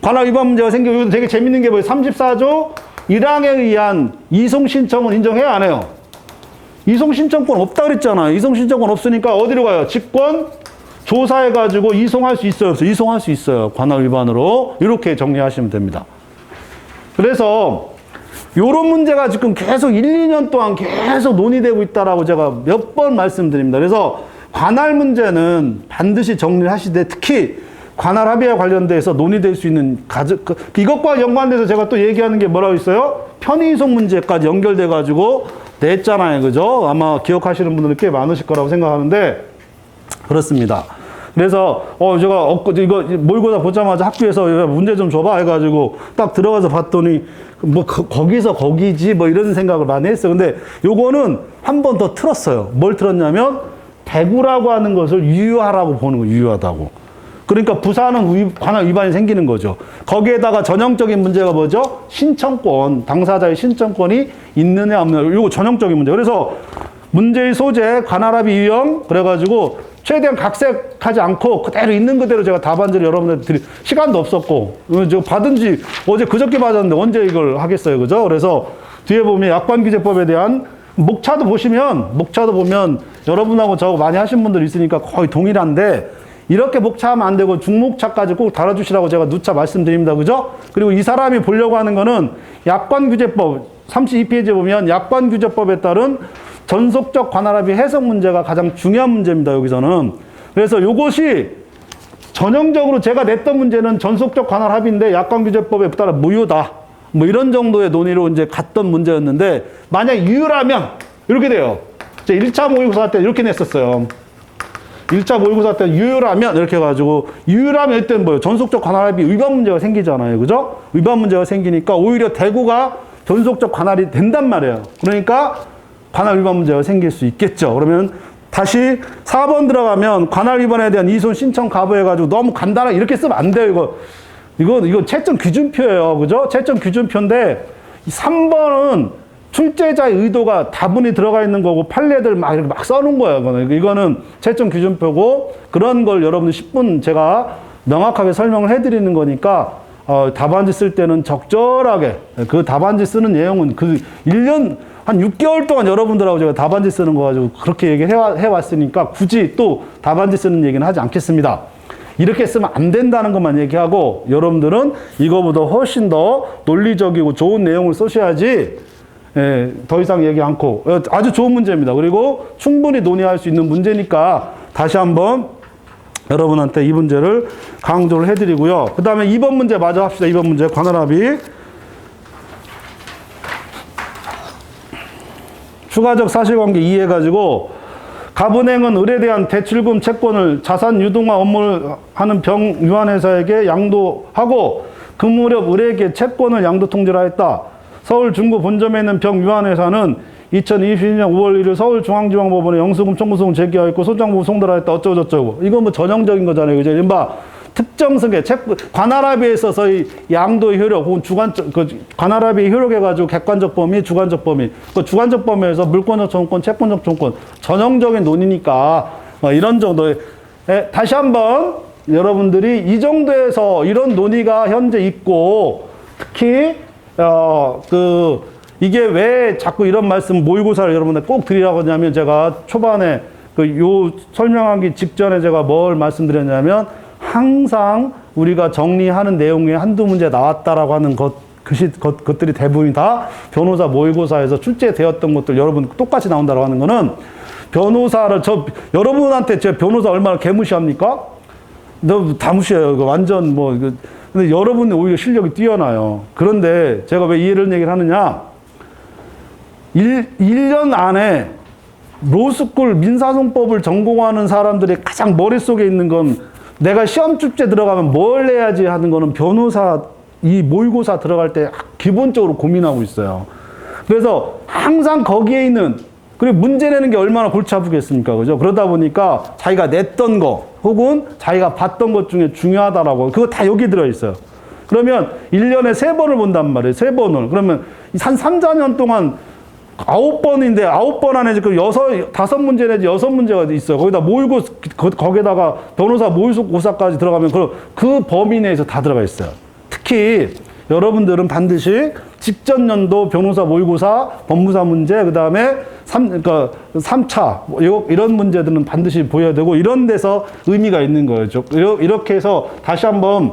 관할 위반 문제가 생겨요. 이것도 되게 재밌는 게 뭐예요? 34조 1항에 의한 이송 신청은 인정해요, 안 해요? 이송 신청권 없다 그랬잖아요. 이송 신청권 없으니까 어디로 가요? 직권 조사해가지고 이송할 수 있어요, 없어요? 이송할 수 있어요. 관할 위반으로. 이렇게 정리하시면 됩니다. 그래서 요런 문제가 지금 계속 1, 2년 동안 계속 논의되고 있다라고 제가 몇 번 말씀드립니다. 그래서 관할 문제는 반드시 정리를 하시되, 특히 관할 합의와 관련돼서 논의될 수 있는 이것과 연관돼서 제가 또 얘기하는 게 뭐라고 있어요? 편의이송 문제까지 연결돼가지고 냈잖아요. 그죠? 아마 기억하시는 분들은 꽤 많으실 거라고 생각하는데, 그렇습니다. 그래서 제가 이거 모의고사 보자마자 학교에서 문제 좀 줘봐 해가지고 딱 들어가서 봤더니 뭐 거기서 거기지 뭐 이런 생각을 많이 했어요. 근데 요거는 한 번 더 틀었어요. 뭘 틀었냐면 대구라고 하는 것을 유효하라고 보는 거예요. 유효하다고. 그러니까 부산은 관할 위반이 생기는 거죠. 거기에다가 전형적인 문제가 뭐죠? 신청권, 당사자의 신청권이 있느냐 없느냐, 이거 전형적인 문제. 그래서 문제의 소재, 관할 합의 유형, 그래가지고 최대한 각색하지 않고 그대로 있는 그대로 제가 답안지를 여러분들 드릴 시간도 없었고, 저 받은 지 어제 그저께 받았는데 언제 이걸 하겠어요. 그죠? 그래서 뒤에 보면 약관규제법에 대한 목차도 보면 여러분하고 저하고 많이 하신 분들 있으니까 거의 동일한데, 이렇게 목차하면 안 되고 중목차까지 꼭 달아주시라고 제가 누차 말씀드립니다. 그죠? 그리고 이 사람이 보려고 하는 거는 약관규제법 32페이지에 보면 약관규제법에 따른 전속적 관할합의 해석 문제가 가장 중요한 문제입니다. 여기서는. 그래서 요것이 전형적으로 제가 냈던 문제는 전속적 관할합의인데 약관규제법에 따라 무효다, 뭐 이런 정도의 논의로 이제 갔던 문제였는데, 만약 유효라면 이렇게 돼요. 제 1차 모의고사 때 이렇게 냈었어요. 1차 모의고사 때 유효라면 이렇게 해가지고, 유효라면 이때는 뭐예요? 전속적 관할합의 위반 문제가 생기잖아요. 그죠? 위반 문제가 생기니까 오히려 대구가 전속적 관할이 된단 말이에요. 그러니까 관할 위반 문제가 생길 수 있겠죠. 그러면 다시 4번 들어가면 관할 위반에 대한 이송 신청 가부해가지고 너무 간단하게 이렇게 쓰면 안 돼요. 이거 채점 기준표예요. 그죠? 채점 기준표인데 3번은 출제자의 의도가 다분히 들어가 있는 거고 판례들 막 이렇게 막 써놓은 거예요. 이거는 채점 기준표고, 그런 걸 여러분들 10분 제가 명확하게 설명을 해드리는 거니까 답안지 쓸 때는 적절하게, 그 답안지 쓰는 내용은 그 1년, 한 6개월 동안 여러분들하고 제가 답안지 쓰는 거 가지고 그렇게 얘기를 해왔으니까 굳이 또 답안지 쓰는 얘기는 하지 않겠습니다. 이렇게 쓰면 안 된다는 것만 얘기하고 여러분들은 이거보다 훨씬 더 논리적이고 좋은 내용을 쓰셔야지 더 이상 얘기 않고 아주 좋은 문제입니다. 그리고 충분히 논의할 수 있는 문제니까 다시 한번 여러분한테 이 문제를 강조를 해드리고요. 그 다음에 2번 문제 마저 합시다. 2번 문제 관할합의. 추가적 사실관계 이해해가지고 갑은행은 을에 대한 대출금 채권을 자산 유동화 업무를 하는 병유한회사에게 양도하고 그 무렵 을에게 채권을 양도 통지하였다. 서울 중구 본점에 있는 병유한회사는 2022년 5월 1일 서울중앙지방법원에 영수금 청구소송 제기하였고 소장부 송달하였다. 어쩌고저쩌고. 이건 뭐 전형적인 거잖아요. 그죠? 이른바 특정승계, 관할합의에 있어서 이 양도의 효력, 혹은 관할합의 효력해가지고 객관적 범위, 주관적 범위. 그 주관적 범위에서 물권적 청구권, 채권적 청구권. 전형적인 논의니까, 이런 정도의. 다시 한번 여러분들이 이 정도에서 이런 논의가 현재 있고, 특히, 이게 왜 자꾸 이런 말씀 모의고사를 여러분들 꼭 드리라고 하냐면 제가 초반에 요 설명하기 직전에 제가 뭘 말씀드렸냐면 항상 우리가 정리하는 내용에 한두 문제 나왔다라고 하는 것들이 대부분 다 변호사 모의고사에서 출제되었던 것들 여러분 똑같이 나온다라고 하는 거는 변호사를 여러분한테 제 변호사 얼마나 개무시합니까? 너 다 무시해요. 완전 근데 여러분이 오히려 실력이 뛰어나요. 그런데 제가 왜 이런 얘기를 하느냐? 1년 안에 로스쿨 민사소송법을 전공하는 사람들이 가장 머릿속에 있는 건 내가 시험 축제 들어가면 뭘 해야지 하는 거는 변호사 이 모의고사 들어갈 때 기본적으로 고민하고 있어요. 그래서 항상 거기에 있는 그리고 문제 내는 게 얼마나 골치 아프겠습니까? 그죠? 그러다 보니까 자기가 냈던 거 혹은 자기가 봤던 것 중에 중요하다라고 그거 다 여기 들어있어요. 그러면 1년에 3번을 본단 말이에요. 3번을. 그러면 한 3, 4년 동안 9번인데 9번 안에 지금 5문제 내지 6문제가 있어요. 거기다 모의고사, 거기다가 변호사 모의고사까지 들어가면 그 범위 내에서 다 들어가 있어요. 특히 여러분들은 반드시 직전 연도 변호사 모의고사, 법무사 문제, 그 다음에 3차, 이런 문제들은 반드시 보여야 되고, 이런 데서 의미가 있는 거예요. 이렇게 해서 다시 한번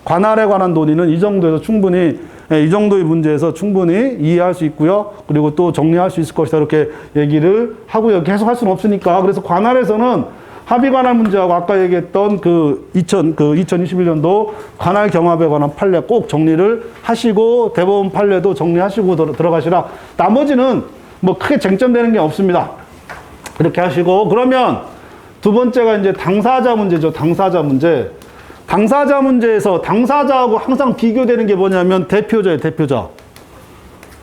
관할에 관한 논의는 이 정도에서 충분히, 이 정도의 문제에서 충분히 이해할 수 있고요. 그리고 또 정리할 수 있을 것이다. 이렇게 얘기를 하고요. 계속 할 수는 없으니까. 그래서 관할에서는 합의 관할 문제하고 아까 얘기했던 2021년도 관할 경합에 관한 판례 꼭 정리를 하시고 대법원 판례도 정리하시고 들어가시라. 나머지는 뭐 크게 쟁점되는 게 없습니다. 이렇게 하시고 그러면 두 번째가 이제 당사자 문제죠. 당사자 문제. 당사자 문제에서 당사자하고 항상 비교되는 게 뭐냐면 대표자예요. 대표자.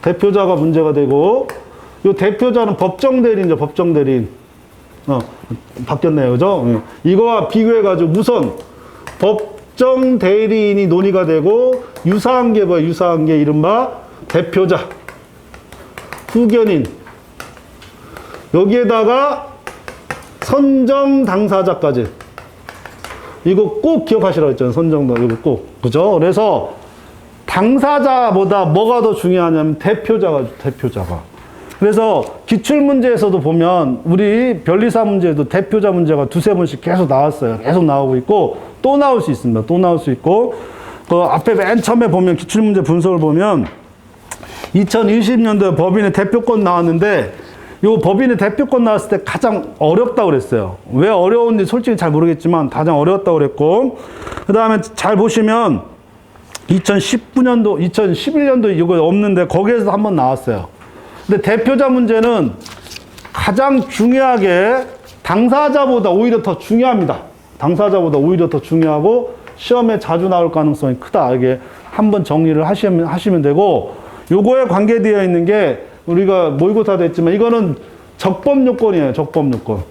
대표자가 문제가 되고 요 대표자는 법정대리인이죠. 법정대리인. 바뀌었네요. 그죠? 이거와 비교해가지고 우선 법정 대리인이 논의가 되고 유사한 게 뭐예요? 유사한 게 이른바 대표자, 후견인, 여기에다가 선정 당사자까지. 이거 꼭 기억하시라고 했잖아요. 선정 이거 꼭. 그죠? 그래서 당사자보다 뭐가 더 중요하냐면 대표자가. 그래서 기출문제에서도 보면 우리 변리사 문제에도 대표자 문제가 2-3번씩 계속 나왔어요. 계속 나오고 있고 또 나올 수 있습니다. 또 나올 수 있고 그 앞에 맨 처음에 보면 기출문제 분석을 보면 2020년도에 법인의 대표권 나왔는데 이 법인의 대표권 나왔을 때 가장 어렵다고 그랬어요. 왜 어려운지 솔직히 잘 모르겠지만 가장 어려웠다고 그랬고 그 다음에 잘 보시면 2019년도, 2011년도 이거 없는데 거기에서 한번 나왔어요. 근데 대표자 문제는 가장 중요하게 당사자보다 오히려 더 중요합니다. 당사자보다 오히려 더 중요하고 시험에 자주 나올 가능성이 크다. 이게 한번 정리를 하시면 되고 요거에 관계되어 있는 게 우리가 모의고사도 했지만 이거는 적법 요건이에요. 적법 요건.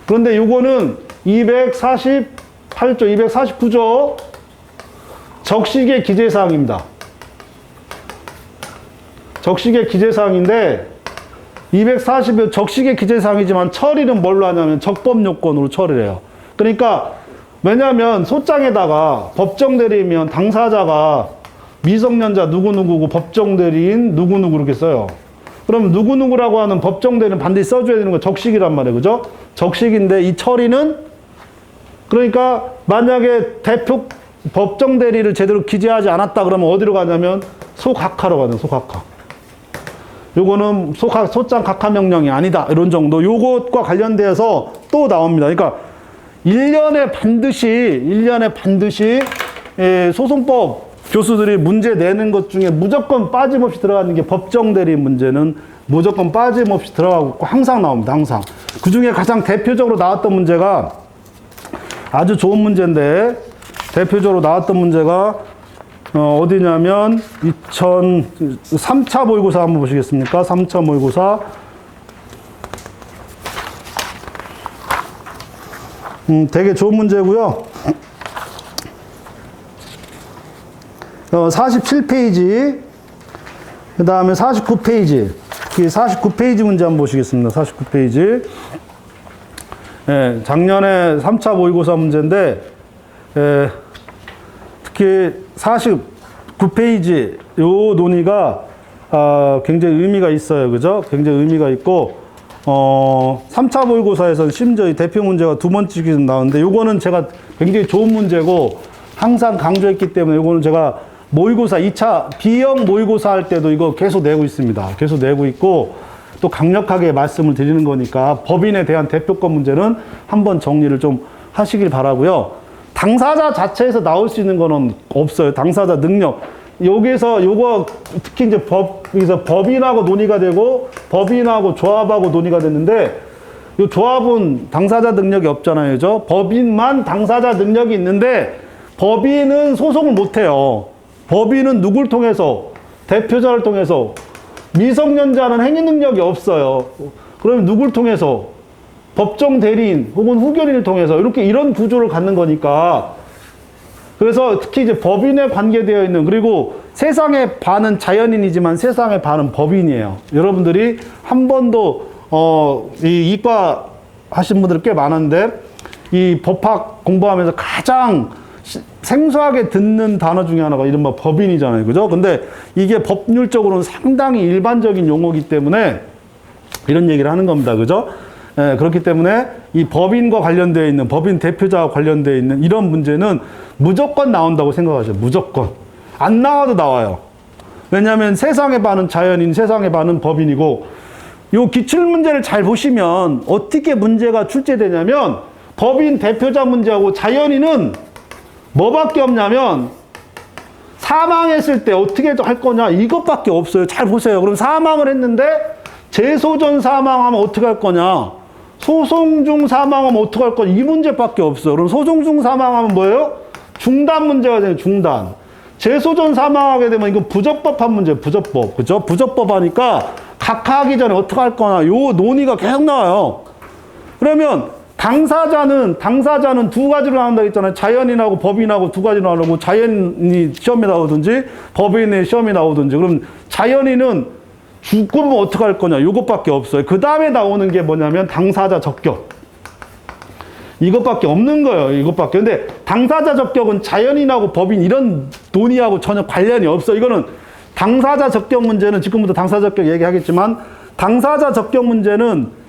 그런데 요거는 248조, 249조 적시계 기재사항입니다. 적시계 기재사항인데 240여 적시계 기재사항이지만 처리는 뭘로 하냐면 적법 요건으로 처리를 해요. 그러니까 왜냐하면 소장에다가 법정 대리면 당사자가 미성년자 누구누구고 법정 대리인 누구누구 이렇게 써요. 그럼 누구누구라고 하는 법정 대리는 반드시 써줘야 되는 거 적식이란 말이에요. 그죠? 적식인데 이 처리는 그러니까 만약에 대표 법정 대리를 제대로 기재하지 않았다 그러면 어디로 가냐면 소각하로 가는 소각하. 요거는 소장 각하 명령이 아니다. 이런 정도. 요것과 관련돼서 또 나옵니다. 그러니까 1년에 반드시 소송법 교수들이 문제 내는 것 중에 무조건 빠짐없이 들어가는 게 법정 대리 문제는 무조건 빠짐없이 들어가고 항상 나옵니다. 항상. 그 중에 가장 대표적으로 나왔던 문제가 아주 좋은 문제인데 대표적으로 나왔던 문제가 어디냐면 3차 모의고사 한번 보시겠습니까? 3차 모의고사. 되게 좋은 문제고요. 47페이지, 그 다음에 49페이지. 49페이지 문제 한번 보시겠습니다. 49페이지. 예, 작년에 3차 모의고사 문제인데, 특히 49페이지, 요 논의가, 굉장히 의미가 있어요. 그죠? 굉장히 의미가 있고, 3차 모의고사에서는 심지어 이 대표 문제가 두 번째 기준 나오는데, 요거는 제가 굉장히 좋은 문제고, 항상 강조했기 때문에 요거는 제가 모의고사 2차 B형 모의고사 할 때도 이거 계속 내고 있습니다. 계속 내고 있고 또 강력하게 말씀을 드리는 거니까 법인에 대한 대표권 문제는 한번 정리를 좀 하시길 바라고요. 당사자 자체에서 나올 수 있는 거는 없어요. 당사자 능력. 여기서 요거 특히 이제 여기서 법인하고 논의가 되고 법인하고 조합하고 논의가 됐는데 이 조합은 당사자 능력이 없잖아요. 그죠? 법인만 당사자 능력이 있는데 법인은 소송을 못 해요. 법인은 누굴 통해서? 대표자를 통해서. 미성년자는 행위 능력이 없어요. 그러면 누굴 통해서? 법정 대리인 혹은 후견인을 통해서 이런 구조를 갖는 거니까. 그래서 특히 이제 법인에 관계되어 있는 그리고 세상의 반은 자연인이지만 세상의 반은 법인이에요. 여러분들이 한 번도 이 이과 하신 분들 꽤 많은데 이 법학 공부하면서 가장 생소하게 듣는 단어 중에 하나가 이른바 법인이잖아요. 그죠? 근데 이게 법률적으로는 상당히 일반적인 용어이기 때문에 이런 얘기를 하는 겁니다. 그죠? 예, 그렇기 때문에 이 법인과 관련되어 있는, 법인 대표자와 관련되어 있는 이런 문제는 무조건 나온다고 생각하죠. 무조건. 안 나와도 나와요. 왜냐하면 세상의 반은 자연인, 세상의 반은 법인이고, 요 기출문제를 잘 보시면 어떻게 문제가 출제되냐면 법인 대표자 문제하고 자연인은 뭐밖에 없냐면 사망했을 때 어떻게 할 거냐 이것밖에 없어요. 잘 보세요. 그럼 사망을 했는데 재소 전 사망하면 어떻게 할 거냐, 소송 중 사망하면 어떻게 할 거냐, 이 문제밖에 없어요. 그럼 소송 중 사망하면 뭐예요? 중단 문제가 되는 중단. 재소 전 사망하게 되면 이건 부적법한 문제, 부적법. 그죠? 부적법 하니까 각하하기 전에 어떻게 할 거냐 요 논의가 계속 나와요. 그러면 당사자는 두 가지로 나온다고 했잖아요. 자연인하고 법인하고 두 가지로 나오고 자연인이 시험에 나오든지 법인의 시험에 나오든지. 그럼 자연인은 죽으면 어떻게 할 거냐 이것밖에 없어요. 그 다음에 나오는 게 뭐냐면 당사자 적격. 이것밖에 없는 거예요. 이것밖에. 근데 당사자 적격은 자연인하고 법인 이런 논의하고 전혀 관련이 없어. 이거는 당사자 적격 문제는 지금부터 당사자 적격 얘기하겠지만 당사자 적격 문제는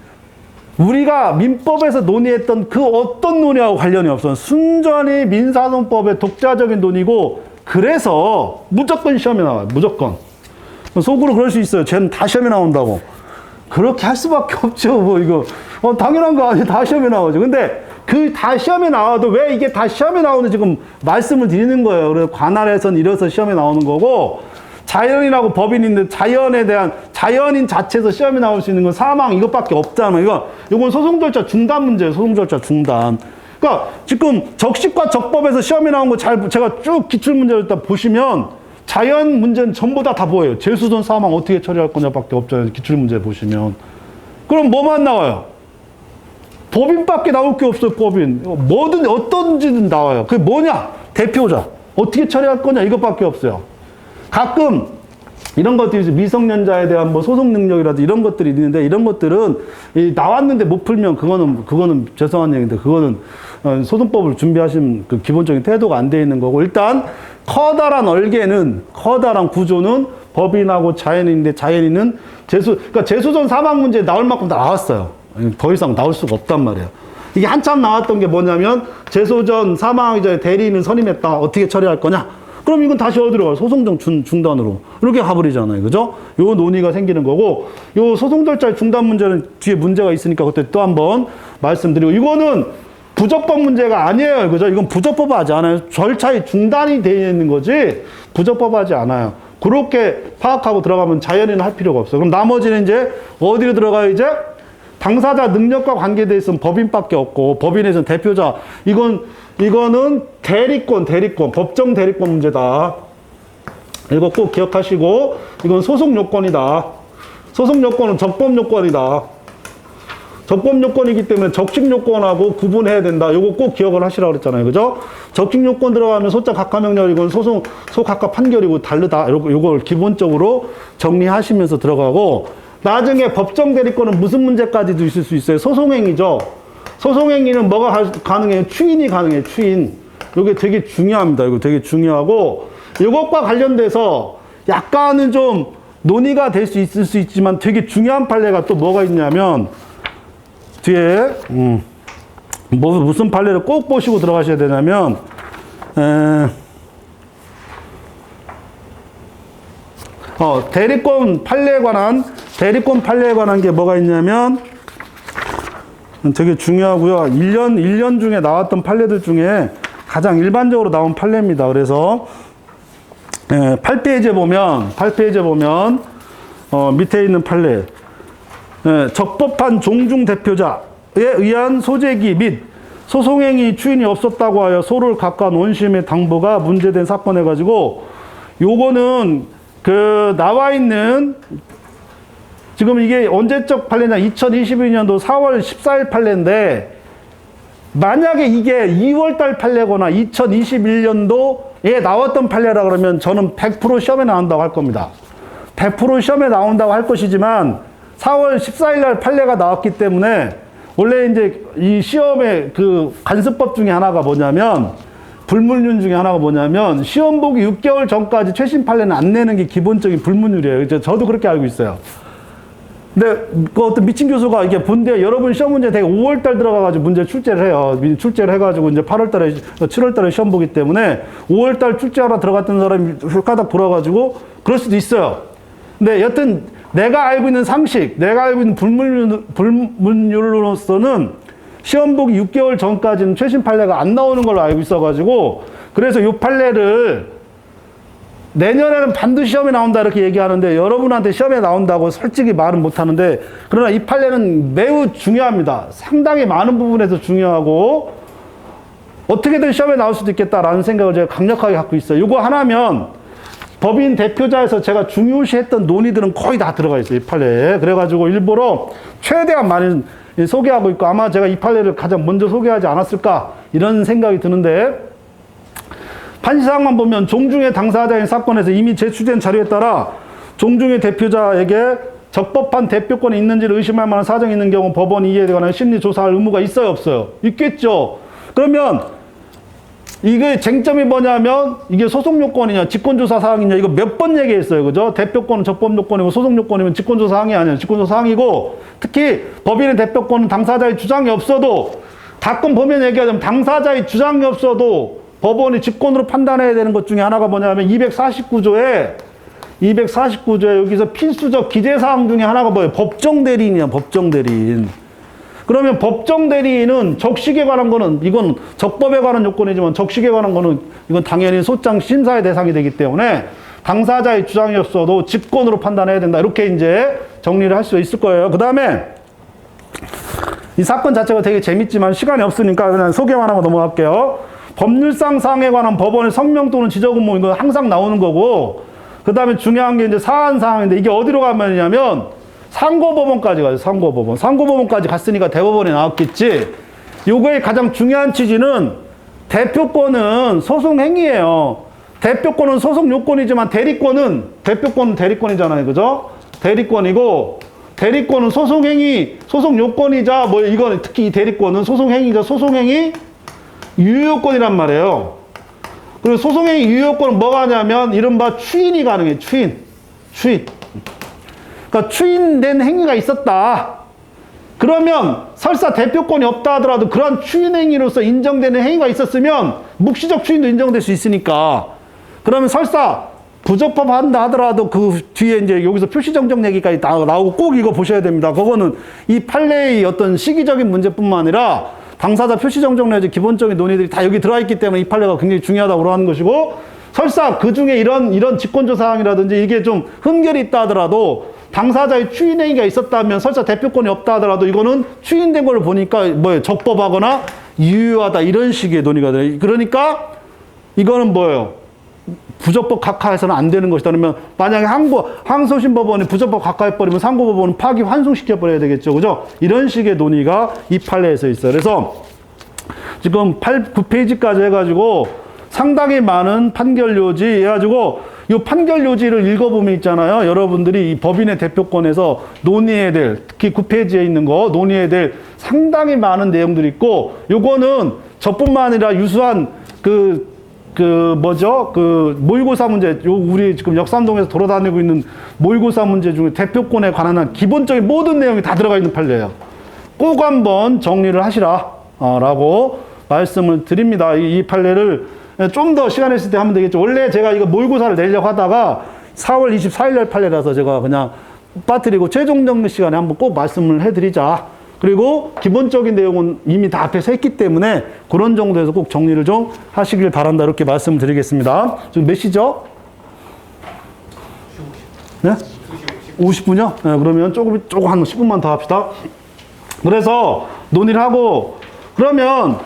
우리가 민법에서 논의했던 그 어떤 논의하고 관련이 없어요. 순전히 민사소송법의 독자적인 논의고 그래서 무조건 시험에 나와요. 무조건. 속으로 그럴 수 있어요. 쟤는 다 시험에 나온다고. 그렇게 할 수밖에 없죠. 뭐 이거 당연한 거 아니에요. 다 시험에 나오죠. 근데 그 다 시험에 나와도 왜 이게 다 시험에 나오는지 지금 말씀을 드리는 거예요. 그래서 관할에선 이래서 시험에 나오는 거고 자연인하고 법인인데 자연에 대한 자연인 자체에서 시험에 나올 수 있는 건 사망 이것밖에 없잖아요. 이건 소송 절차 중단 문제예요. 소송 절차 중단. 그러니까 지금 적식과 적법에서 시험에 나온 거 제가 쭉 기출 문제를 다 보시면 자연 문제는 전부 다 보여요. 재수 전 사망 어떻게 처리할 거냐밖에 없잖아요. 기출 문제 보시면. 그럼 뭐만 나와요? 법인밖에 나올 게 없어요. 법인. 뭐든 어떤지든 나와요. 그게 뭐냐? 대표자. 어떻게 처리할 거냐? 이것밖에 없어요. 가끔 이런 것들이 미성년자에 대한 뭐 소송 능력이라든지 이런 것들이 있는데 이런 것들은 나왔는데 못 풀면 그거는 죄송한 얘기인데 그거는 소송법을 준비하신 그 기본적인 태도가 안 돼 있는 거고, 일단 커다란 얼개는, 커다란 구조는 법인하고 자연인인데, 자연인은 그러니까 재수전 사망 문제 나올 만큼 다 나왔어요. 더 이상 나올 수가 없단 말이에요. 이게 한참 나왔던 게 뭐냐면, 재소전 사망하기 전에 대리인은 선임했다. 어떻게 처리할 거냐? 그럼 이건 다시 어디로 가요? 소송정 중단으로. 이렇게 가버리잖아요. 그죠? 요 논의가 생기는 거고, 요 소송 절차의 중단 문제는 뒤에 문제가 있으니까 그때 또 한번 말씀드리고, 이거는 부적법 문제가 아니에요. 그죠? 이건 부적법하지 않아요. 절차의 중단이 되어 있는 거지, 부적법하지 않아요. 그렇게 파악하고 들어가면 자연인은 할 필요가 없어요. 그럼 나머지는 이제 어디로 들어가요, 이제? 당사자 능력과 관계되어 있으면 법인밖에 없고, 법인에서는 대표자, 이거는 대리권, 법정 대리권 문제다. 이거 꼭 기억하시고, 이건 소송 요건이다. 소송 요건은 적법 요건이다. 적법 요건이기 때문에 적식 요건하고 구분해야 된다. 이거 꼭 기억을 하시라고 그랬잖아요. 그죠? 적식 요건 들어가면 소장 각하명령, 이건 소각하 판결이고 다르다. 요걸 기본적으로 정리하시면서 들어가고, 나중에 법정 대리권은 무슨 문제까지도 있을 수 있어요? 소송행위죠. 소송행위는 뭐가 가능해요? 추인이 가능해요. 추인. 이게 되게 중요합니다. 이거 되게 중요하고, 이것과 관련돼서 약간은 좀 논의가 될 수 있을 수 있지만 되게 중요한 판례가 또 뭐가 있냐면, 뒤에 무슨 판례를 꼭 보시고 들어가셔야 되냐면, 대리권 판례에 관한 게 뭐가 있냐면, 되게 중요하고요. 1년 중에 나왔던 판례들 중에 가장 일반적으로 나온 판례입니다. 그래서 8페이지에 보면 밑에 있는 판례, 적법한 종중 대표자에 의한 소재기 및 소송행위 추인이 없었다고 하여 소를 각각 원심의 당부가 문제된 사건 해가지고, 요거는 나와 있는, 지금 이게 언제적 판례냐, 2022년도 4월 14일 판례인데, 만약에 이게 2월달 판례거나 2021년도에 나왔던 판례라 그러면 저는 100% 시험에 나온다고 할 겁니다. 100% 시험에 나온다고 할 것이지만, 4월 14일 날 판례가 나왔기 때문에, 원래 이제 이 시험의 간습법 중에 하나가 뭐냐면, 불문율 중에 하나가 뭐냐면, 시험 보기 6개월 전까지 최신 판례는 안 내는 게 기본적인 불문율이에요. 저도 그렇게 알고 있어요. 근데 어떤 미친 교수가 이게 본대 여러분 시험 문제 되게 5월달 들어가가지고 문제 출제를 해요. 출제를 해가지고 이제 8월달에 7월달에 시험 보기 때문에 5월달 출제하러 들어갔던 사람이 hul까닥 돌아가지고 그럴 수도 있어요. 근데 여튼 내가 알고 있는 상식, 내가 알고 있는 불문율로서는 시험 보기 6개월 전까지는 최신 판례가 안 나오는 걸로 알고 있어가지고, 그래서 이 판례를 내년에는 반드시 시험에 나온다 이렇게 얘기하는데, 여러분한테 시험에 나온다고 솔직히 말은 못하는데, 그러나 이 판례는 매우 중요합니다. 상당히 많은 부분에서 중요하고 어떻게든 시험에 나올 수도 있겠다라는 생각을 제가 강력하게 갖고 있어요. 이거 하나면 법인 대표자에서 제가 중요시했던 논의들은 거의 다 들어가 있어요, 이 판례에. 그래가지고 일부러 최대한 많이 소개하고 있고, 아마 제가 이 판례를 가장 먼저 소개하지 않았을까 이런 생각이 드는데, 판시사항만 보면 종중의 당사자인 사건에서 이미 제출된 자료에 따라 종중의 대표자에게 적법한 대표권이 있는지를 의심할 만한 사정이 있는 경우 법원이 이에 관한 심리조사할 의무가 있어요, 없어요? 있겠죠. 그러면 이게 쟁점이 뭐냐면, 이게 소송요건이냐 직권조사 사항이냐, 이거 몇 번 얘기했어요. 그죠? 대표권은 적법요건이고 소송요건이면 직권조사 사항이 아니야. 직권조사 사항이고, 특히 법인의 대표권은 당사자의 주장이 없어도, 가끔 보면 얘기하자면 당사자의 주장이 없어도 법원이 직권으로 판단해야 되는 것 중에 하나가 뭐냐면 249조에 여기서 필수적 기재사항 중에 하나가 뭐예요? 법정대리인이야, 법정대리인. 그러면 법정대리인은 적식에 관한 거는, 이건 적법에 관한 요건이지만 적식에 관한 거는 이건 당연히 소장 심사의 대상이 되기 때문에 당사자의 주장이 없어도 직권으로 판단해야 된다. 이렇게 이제 정리를 할 수 있을 거예요. 그 다음에 이 사건 자체가 되게 재밌지만 시간이 없으니까 그냥 소개만 하고 넘어갈게요. 법률상 사항에 관한 법원의 성명 또는 지적 의무, 이거 항상 나오는 거고, 그 다음에 중요한 게 이제 사안사항인데, 이게 어디로 가면이냐면 상고법원까지 가요. 상고법원까지 갔으니까 대법원에 나왔겠지. 요거의 가장 중요한 취지는, 대표권은 소송행위예요. 대표권은 소송요건이지만 대표권은 대리권이잖아요. 그죠? 대리권이고, 대리권은 소송행위, 소송요건이자, 이건 특히 이 대리권은 소송행위자, 소송행위, 유효권이란 말이에요. 그리고 소송행위 유효권은 뭐가 하냐면 이른바 추인이 가능해. 추인. 그러니까 추인된 행위가 있었다. 그러면 설사 대표권이 없다 하더라도 그런 추인 행위로서 인정되는 행위가 있었으면 묵시적 추인도 인정될 수 있으니까, 그러면 설사 부적법한다 하더라도 그 뒤에 이제 여기서 표시정정 얘기까지 나오고 꼭 이거 보셔야 됩니다. 그거는 이 판례의 어떤 시기적인 문제뿐만 아니라 당사자 표시정정 내지 기본적인 논의들이 다 여기 들어가 있기 때문에 이 판례가 굉장히 중요하다고 하는 것이고, 설사 그 중에 이런 직권조 사항이라든지 이게 좀 흠결이 있다 하더라도 당사자의 추인행위가 있었다면 설사 대표권이 없다 하더라도 이거는 추인된 걸 보니까 뭐예요? 적법하거나 유효하다 이런 식의 논의가 돼요. 그러니까 이거는 뭐예요? 부적법 각하해서는 안 되는 것이다. 그러면 만약에 항소심법원이 부적법 각하해버리면 상고법원은 파기 환송시켜버려야 되겠죠. 그죠? 이런 식의 논의가 이 판례에서 있어요. 그래서 지금 9페이지까지 해가지고 상당히 많은 판결 요지 해가지고 이 판결 요지를 읽어보면 있잖아요. 여러분들이 이 법인의 대표권에서 논의해야 될, 특히 9페이지에 있는 거 논의해야 될 상당히 많은 내용들이 있고, 요거는 저뿐만 아니라 유수한 모의고사 문제, 우리 지금 역삼동에서 돌아다니고 있는 모의고사 문제 중에 대표권에 관한 한 기본적인 모든 내용이 다 들어가 있는 판례예요. 꼭 한번 정리를 하시라, 라고 말씀을 드립니다. 이 판례를 좀 더 시간 있을 때 하면 되겠죠. 원래 제가 이거 모의고사를 내려고 하다가 4월 24일 날 판례라서 제가 그냥 빠뜨리고 최종 정리 시간에 한번 꼭 말씀을 해드리자. 그리고 기본적인 내용은 이미 다 앞에서 했기 때문에 그런 정도에서 꼭 정리를 좀 하시길 바란다. 이렇게 말씀을 드리겠습니다. 지금 몇 시죠? 네? 50분이요? 네, 그러면 조금 한 10분만 더 합시다. 그래서 논의를 하고, 그러면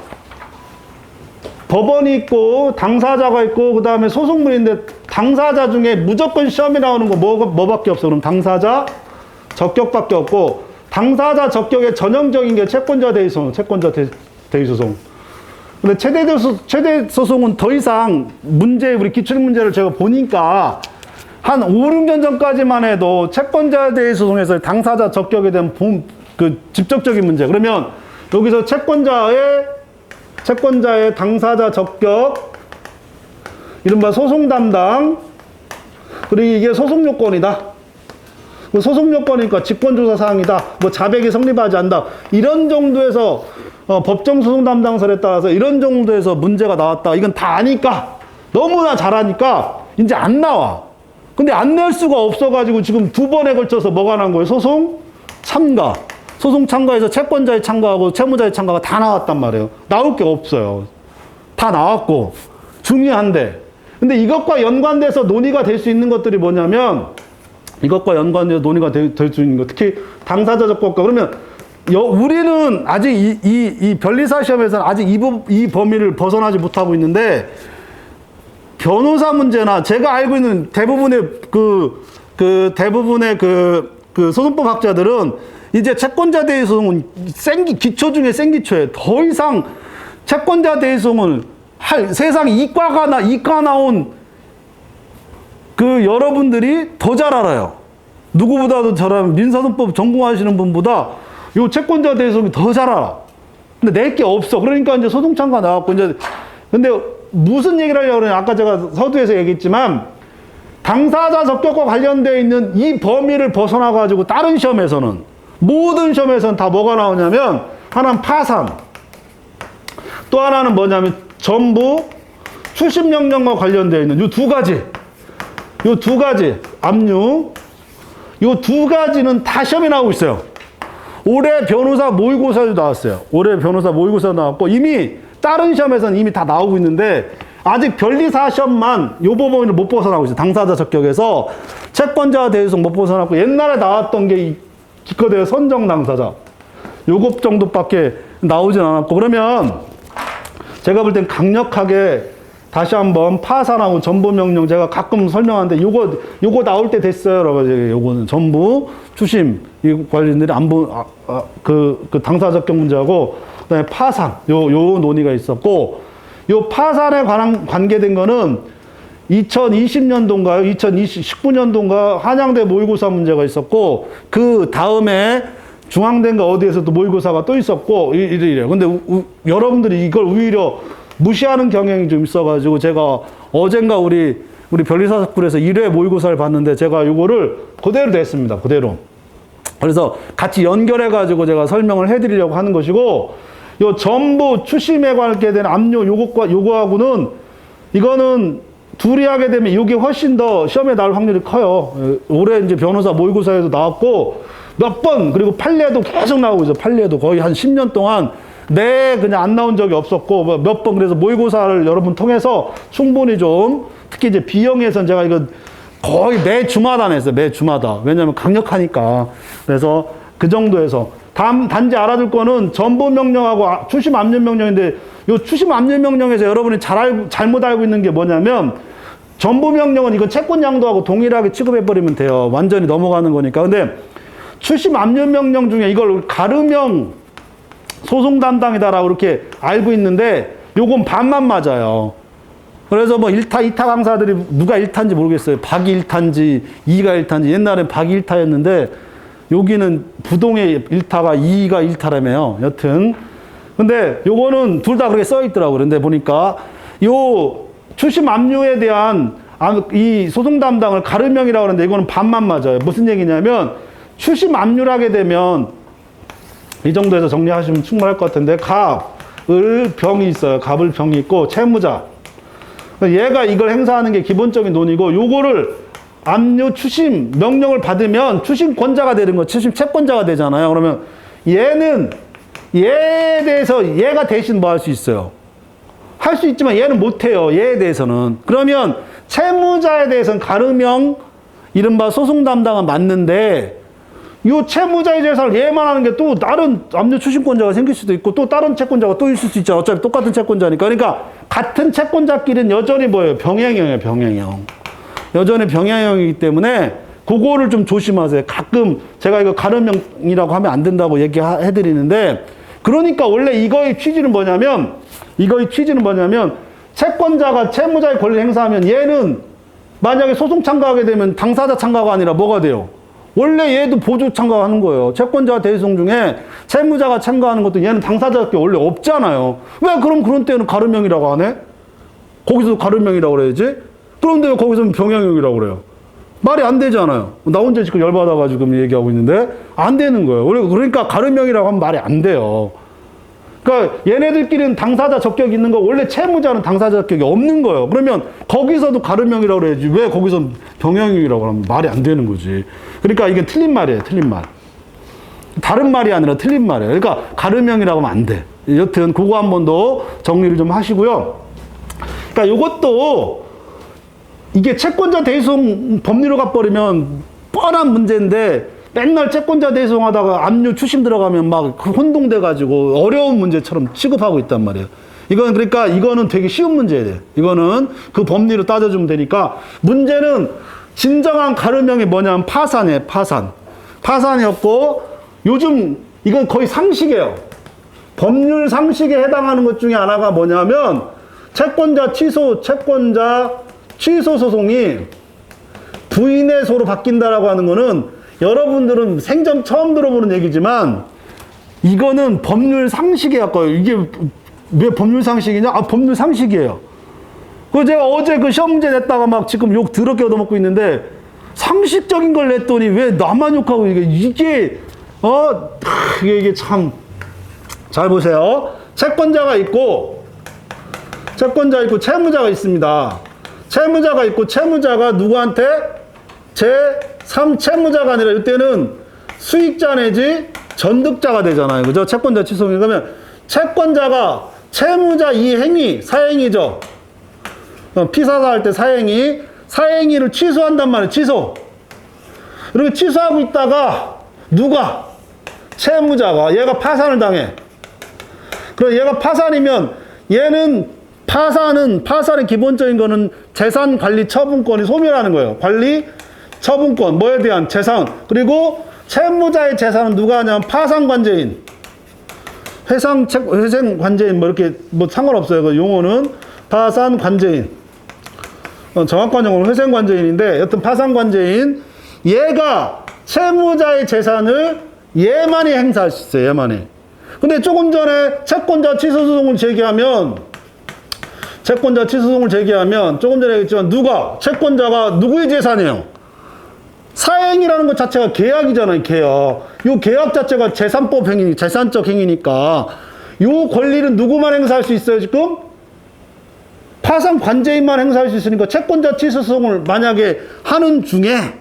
법원이 있고 당사자가 있고 그 다음에 소송물인데, 당사자 중에 무조건 시험에 나오는 거 뭐밖에 없어? 그럼 당사자 적격밖에 없고, 당사자 적격의 전형적인 게 채권자 대의소송, 채권자 대의소송. 근데 최대 소송은 더 이상 우리 기출문제를 제가 보니까 한 5, 6년 전까지만 해도 채권자 대의소송에서 당사자 적격에 대한 직접적인 문제. 그러면 여기서 채권자의 당사자 적격, 이른바 소송 담당, 그리고 이게 소송 요건이다. 소송 요건이니까 직권조사 사항이다. 뭐 자백이 성립하지 않는다. 이런 정도에서 법정 소송 담당설에 따라서 이런 정도에서 문제가 나왔다. 이건 다 아니까, 너무나 잘하니까 이제 안 나와. 근데 안 낼 수가 없어가지고 지금 2번에 걸쳐서 뭐가 난 거예요? 소송 참가. 소송 참가에서 채권자의 참가하고 채무자의 참가가 다 나왔단 말이에요. 나올 게 없어요. 다 나왔고 중요한데, 근데 이것과 연관돼서 논의가 될 수 있는 것들이 뭐냐면, 이것과 연관돼서 논의가 될 수 있는 것, 특히 당사자 적법과. 그러면 우리는 아직 이 변리사 시험에서는 아직 이 범위를 벗어나지 못하고 있는데, 변호사 문제나 제가 알고 있는 대부분의 대부분의 소송법 학자들은 이제 채권자 대의소송은 기초 중에 센 기초예요. 더 이상 채권자 대의소송을 세상 이과 나온 여러분들이 더 잘 알아요. 누구보다도 저런 민사소송법 전공하시는 분보다 요 채권자 대의소송이 더 잘 알아. 근데 낼 게 없어. 그러니까 이제 소송참가 나왔고, 이제 근데 무슨 얘기를 하려고 그러냐. 아까 제가 서두에서 얘기했지만, 당사자 적격과 관련되어 있는 이 범위를 벗어나가지고 다른 시험에서는, 모든 시험에서는 다 뭐가 나오냐면, 하나는 파산, 또 하나는 뭐냐면 전부 수심명령과 관련되어 있는 요 두 가지, 압류, 요 두 가지는 다 시험에 나오고 있어요. 올해 변호사 모의고사도 나왔어요. 올해 변호사 모의고사도 나왔고, 이미 다른 시험에서는 이미 다 나오고 있는데, 아직 변리사 시험만 요 범위를 못 벗어나고 있어요. 당사자 적격에서 채권자에 대해서 못 벗어나고, 옛날에 나왔던 게 기껏해야 선정 당사자 요것 정도밖에 나오진 않았고, 그러면 제가 볼 땐 강력하게 다시 한번 파산하고 전부명령, 제가 가끔 설명하는데 요거 나올 때 됐어요. 여러분, 요거는 전부 추심 이 관련들이 당사자 적격 문제하고, 그다음에 파산 요 논의가 있었고, 요 파산에 관계된 거는 2020년도인가요? 2019년도인가 한양대 모의고사 문제가 있었고, 그 다음에 중앙대인가 어디에서도 모의고사가 또 있었고 이래요. 근데 여러분들이 이걸 오히려 무시하는 경향이 좀 있어가지고 제가 어젠가 우리 변리사스쿨에서 1회 모의고사를 봤는데 제가 이거를 그대로 냈습니다. 그대로. 그래서 같이 연결해가지고 제가 설명을 해드리려고 하는 것이고, 요 전부 추심에 관계된 압류 요거하고는 이거는 둘이 하게 되면 이게 훨씬 더 시험에 나올 확률이 커요. 올해 이제 변호사 모의고사에도 나왔고 몇 번, 그리고 판례도 계속 나오고 있어요. 판례도 거의 한 10년 동안 그냥 안 나온 적이 없었고 몇 번. 그래서 모의고사를 여러분 통해서 충분히 좀, 특히 이제 B형에서는 제가 이거 거의 매 주마다 냈어요. 매 주마다. 왜냐면 강력하니까. 그래서 그 정도에서 단지 알아둘 거는 전부 명령하고 추심 압류 명령인데, 요 추심 압류 명령에서 여러분이 잘못 알고 있는 게 뭐냐면, 전부 명령은 이건 채권 양도하고 동일하게 취급해버리면 돼요. 완전히 넘어가는 거니까. 근데 추심 압류 명령 중에 이걸 가르명 소송 담당이다라고 이렇게 알고 있는데, 요건 반만 맞아요. 그래서 뭐 1타, 2타 강사들이 누가 1타인지 모르겠어요. 박이 1타인지 2가 1타인지. 옛날엔 박이 1타였는데 여기는 부동의 1타가 2가 1타라며요. 여튼. 근데 요거는 둘 다 그렇게 써 있더라고요. 근데 보니까 요 추심 압류에 대한 이 소송 담당을 가르명이라고 하는데 이거는 반만 맞아요. 무슨 얘기냐면, 추심 압류를 하게 되면 이 정도에서 정리하시면 충분할 것 같은데, 갑을 병이 있어요. 갑을 병이 있고 채무자. 얘가 이걸 행사하는 게 기본적인 논의고, 요거를 압류 추심 명령을 받으면 추심권자가 되는 거, 추심 채권자가 되잖아요. 그러면 얘는 얘에 대해서 얘가 대신 뭐 할 수 있어요? 할 수 있지만 얘는 못해요. 얘에 대해서는. 그러면 채무자에 대해서는 가르명, 이른바 소송 담당은 맞는데, 요 채무자의 재산을 얘만 하는 게 또 다른 압류 추심권자가 생길 수도 있고 또 다른 채권자가 또 있을 수 있죠. 어차피 똑같은 채권자니까. 그러니까 같은 채권자끼리는 여전히 뭐예요? 병행형이에요. 병행형. 여전히 병행형이기 때문에 그거를 좀 조심하세요. 가끔 제가 이거 가르명이라고 하면 안 된다고 얘기해드리는데, 그러니까 원래 이거의 취지는 뭐냐면 채권자가 채무자의 권리를 행사하면 얘는 만약에 소송 참가하게 되면 당사자 참가가 아니라 뭐가 돼요? 원래 얘도 보조 참가하는 거예요. 채권자 대리송 중에 채무자가 참가하는 것도 얘는 당사자밖에 원래 없잖아요. 왜 그럼 그런 때는 가르명이라고 하네? 거기서 가르명이라고 그래야지? 그런데 왜 거기서는 병행형이라고 그래요? 말이 안 되잖아요. 나 혼자 지금 열받아가지고 얘기하고 있는데 안 되는 거예요. 그러니까 가르명이라고 하면 말이 안 돼요. 그러니까 얘네들끼리는 당사자 적격이 있는 거, 원래 채무자는 당사자 적격이 없는 거예요. 그러면 거기서도 가르명이라고 그래야지 왜 거기서 병행형이라고 하면 말이 안 되는 거지. 그러니까 이게 틀린 말이에요. 틀린 말. 다른 말이 아니라 틀린 말이에요. 그러니까 가르명이라고 하면 안 돼. 여튼 그거 한 번 더 정리를 좀 하시고요. 그러니까 이것도 이게 채권자 대리송 법리로 가버리면 뻔한 문제인데, 맨날 채권자 대리송하다가 압류 추심 들어가면 막 혼동돼가지고 어려운 문제처럼 취급하고 있단 말이에요. 그러니까 이거는 되게 쉬운 문제예요. 이거는 그 법리로 따져주면 되니까, 문제는 진정한 가르명이 뭐냐면 파산이에요. 파산이었고, 요즘 이건 거의 상식이에요. 법률 상식에 해당하는 것 중에 하나가 뭐냐면, 채권자 취소 소송이 부인의 소로 바뀐다라고 하는 거는, 여러분들은 생전 처음 들어보는 얘기지만 이거는 법률 상식이에요. 이게 왜 법률 상식이냐? 법률 상식이에요. 제가 어제 그 시험 문제 냈다가 막 지금 욕 더럽게 얻어먹고 있는데, 상식적인 걸 냈더니 왜 나만 욕하고, 이게 참. 잘 보세요. 채권자가 있고 채무자가 있습니다. 채무자가 있고, 채무자가 누구한테? 제3채무자가 아니라 이때는 수익자 내지 전득자가 되잖아요. 그죠? 채권자 취소행위. 그러면 채권자가 채무자 이 행위, 사행위죠. 피사사 할 때 사행위를 취소한단 말이에요. 취소. 이렇게 취소하고 있다가 누가? 채무자가. 얘가 파산을 당해. 그럼 얘가 파산이면 얘는 파산의 기본적인 거는 재산 관리 처분권이 소멸하는 거예요. 관리 처분권, 뭐에 대한 재산. 그리고 채무자의 재산은 누가 하냐면 파산관제인, 회생관제인, 이렇게 상관없어요. 그 용어는 파산관제인. 정확한 용어는 회생관제인인데, 여튼 파산관제인, 얘가 채무자의 재산을 얘만이 행사할 수 있어요. 얘만이. 근데 조금 전에 채권자 취소 소송을 제기하면 조금 전에 얘기했지만 채권자가 누구의 재산이에요? 사행이라는 것 자체가 계약이잖아요. 계약. 이 계약 자체가 재산법 행위, 재산적 행위니까 이 권리는 누구만 행사할 수 있어요? 지금 파산 관제인만 행사할 수 있으니까 채권자 취소 소송을 만약에 하는 중에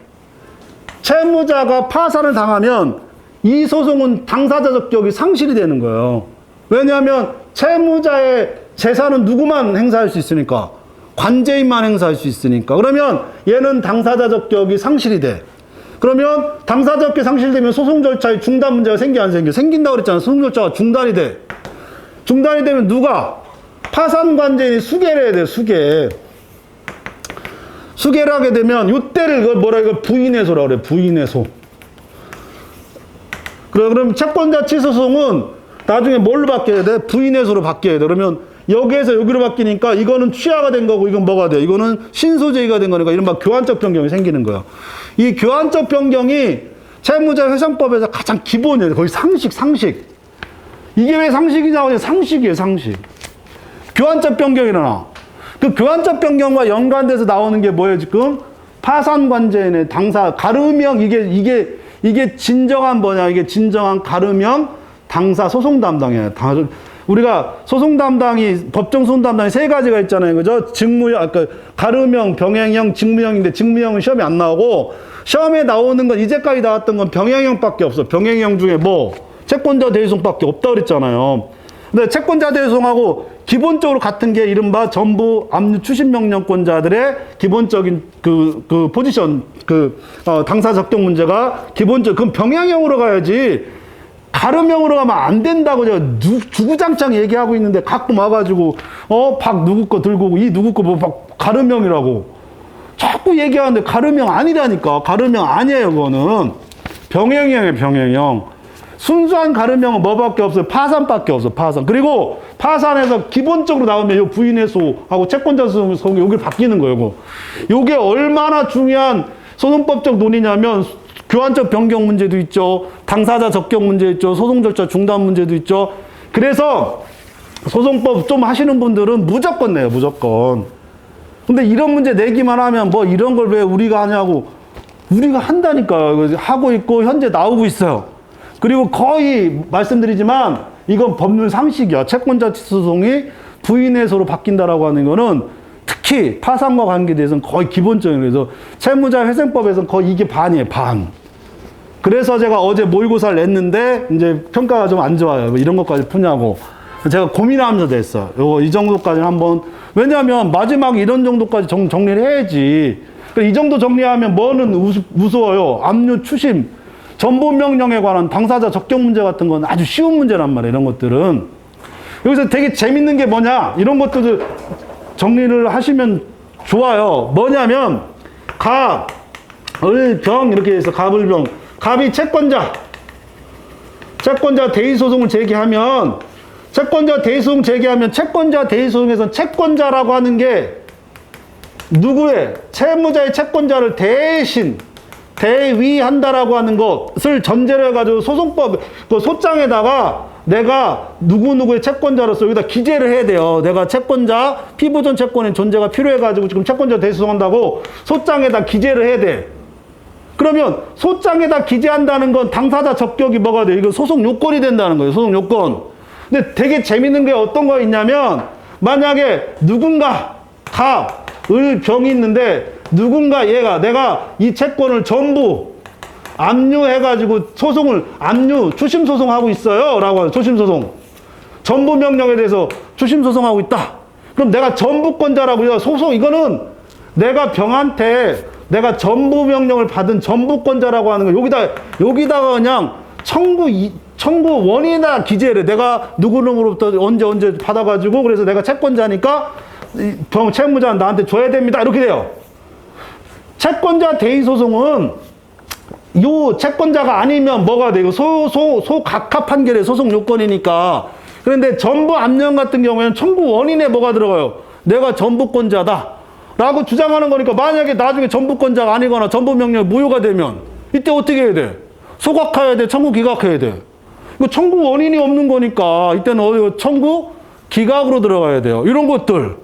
채무자가 파산을 당하면 이 소송은 당사자 적격이 상실이 되는 거예요. 왜냐하면 채무자의 재산은 누구만 행사할 수 있으니까 관제인만 행사할 수 있으니까. 그러면 얘는 당사자 적격이 상실이 돼. 그러면 당사자 적격이 상실되면 소송 절차의 중단 문제가 생겨 안 생겨? 생긴다고 그랬잖아. 소송 절차가 중단이 돼. 중단이 되면 누가? 파산 관제인이 수개를 해야 돼. 수개를 하게 되면 이때를 이걸 부인해소라고 그래. 부인해소. 그럼 채권자 취소 소송은 나중에 뭘로 바뀌어야 돼? 부인해소로 바뀌어야 돼. 그러면 여기에서 여기로 바뀌니까 이거는 취하가 된 거고 이건 뭐가 돼? 이거는 신소제의가 된 거니까 이른바 교환적 변경이 생기는 거야. 이 교환적 변경이 채무자 회상법에서 가장 기본이에요. 거의 상식. 이게 왜 상식이냐고. 상식이에요. 상식. 교환적 변경이 일어나. 그 교환적 변경과 연관돼서 나오는 게 뭐예요? 지금 파산 관제인의 당사 가름형. 이게 진정한 뭐냐? 이게 진정한 가름형 당사 소송 담당이에요. 우리가 소송 담당이, 법정 소송 담당이 세 가지가 있잖아요. 그죠? 직무형, 가름형, 병행형, 직무형인데 직무형은 시험에 안 나오고 시험에 나오는 건 이제까지 나왔던 건 병행형밖에 없어. 병행형 중에 채권자 대리소송밖에 없다 그랬잖아요. 근데 채권자 대리소송하고 기본적으로 같은 게 이른바 전부 압류 추심 명령권자들의 기본적인 그 포지션, 당사 적격 문제가 그럼 병행형으로 가야지. 가름형으로 가면 안 된다고 제가 주구장창 얘기하고 있는데 가끔 와가지고 박 누구 거 들고 오고 이 누구 거 가름형이라고 자꾸 얘기하는데 가름형 아니라니까. 가름형 아니에요. 그거는 병행형이에요. 병행형. 순수한 가름형은 뭐밖에 없어요? 파산밖에 없어. 파산. 그리고 파산에서 기본적으로 나오면 요 부인해소하고 채권자 소송이 여기 바뀌는 거예요. 요게 얼마나 중요한 소송법적 논의냐면 교환적 변경 문제도 있죠. 당사자 적격 문제 있죠. 소송 절차 중단 문제도 있죠. 그래서 소송법 좀 하시는 분들은 무조건 내요. 무조건. 근데 이런 문제 내기만 하면 이런 걸 왜 우리가 하냐고. 우리가 한다니까. 하고 있고 현재 나오고 있어요. 그리고 거의 말씀드리지만 이건 법률 상식이야. 채권자 소송이 부인해소로 바뀐다라고 하는 거는 특히 파산과 관계돼서는 거의 기본적인. 그래서 채무자 회생법에서는 거의 이게 반이에요. 반. 그래서 제가 어제 모의고사를 냈는데 이제 평가가 좀 안 좋아요. 이런 것까지 푸냐고. 제가 고민하면서 냈어. 이 정도까지는 한번. 왜냐하면 마지막에 이런 정도까지 정리를 해야지. 이 정도 정리하면 뭐는 무서워요. 압류 추심. 전보명령에 관한 당사자 적격 문제 같은 건 아주 쉬운 문제란 말이에요. 이런 것들은. 여기서 되게 재밌는 게 뭐냐. 이런 것들을 정리를 하시면 좋아요. 뭐냐면 갑, 을, 병 이렇게 해서 갑을병. 갑이 채권자 대의소송을 제기하면 채권자 대의소송에서는 채권자라고 하는 게 누구의? 채무자의 채권자를 대위한다라고 하는 것을 전제로 해가지고 소송법, 소장에다가 내가 누구누구의 채권자로서 여기다 기재를 해야 돼요. 내가 채권자, 피보존 채권의 존재가 필요해가지고 지금 채권자 대소송한다고 소장에다 기재를 해야 돼. 그러면 소장에다 기재한다는 건 당사자 적격이 뭐가 돼? 이거 소송 요건이 된다는 거예요. 소송 요건. 근데 되게 재밌는 게 어떤 거 있냐면 만약에 누군가 갑, 을, 병이 있는데 누군가 얘가 내가 이 채권을 전부 압류해가지고 추심 소송하고 있어요. 라고 하는 추심 소송. 전부 명령에 대해서 추심 소송하고 있다. 그럼 내가 전부권자라고요. 이거는 내가 병한테 내가 전부 명령을 받은 전부권자라고 하는 거 여기다가 그냥 청구 원인이나 기재를 내가 누구로부터 언제 받아가지고 그래서 내가 채권자니까 채무자는 나한테 줘야 됩니다. 이렇게 돼요. 채권자 대의소송은 요 채권자가 아니면 뭐가 돼요? 소각합 판결의 소송 요건이니까. 그런데 전부 압류 같은 경우에는 청구 원인에 뭐가 들어가요? 내가 전부권자다 라고 주장하는 거니까 만약에 나중에 전부권자가 아니거나 전부 명령이 무효가 되면 이때 어떻게 해야 돼? 소각해야 돼? 청구 기각해야 돼? 이거 청구 원인이 없는 거니까 이때는 청구 기각으로 들어가야 돼요. 이런 것들,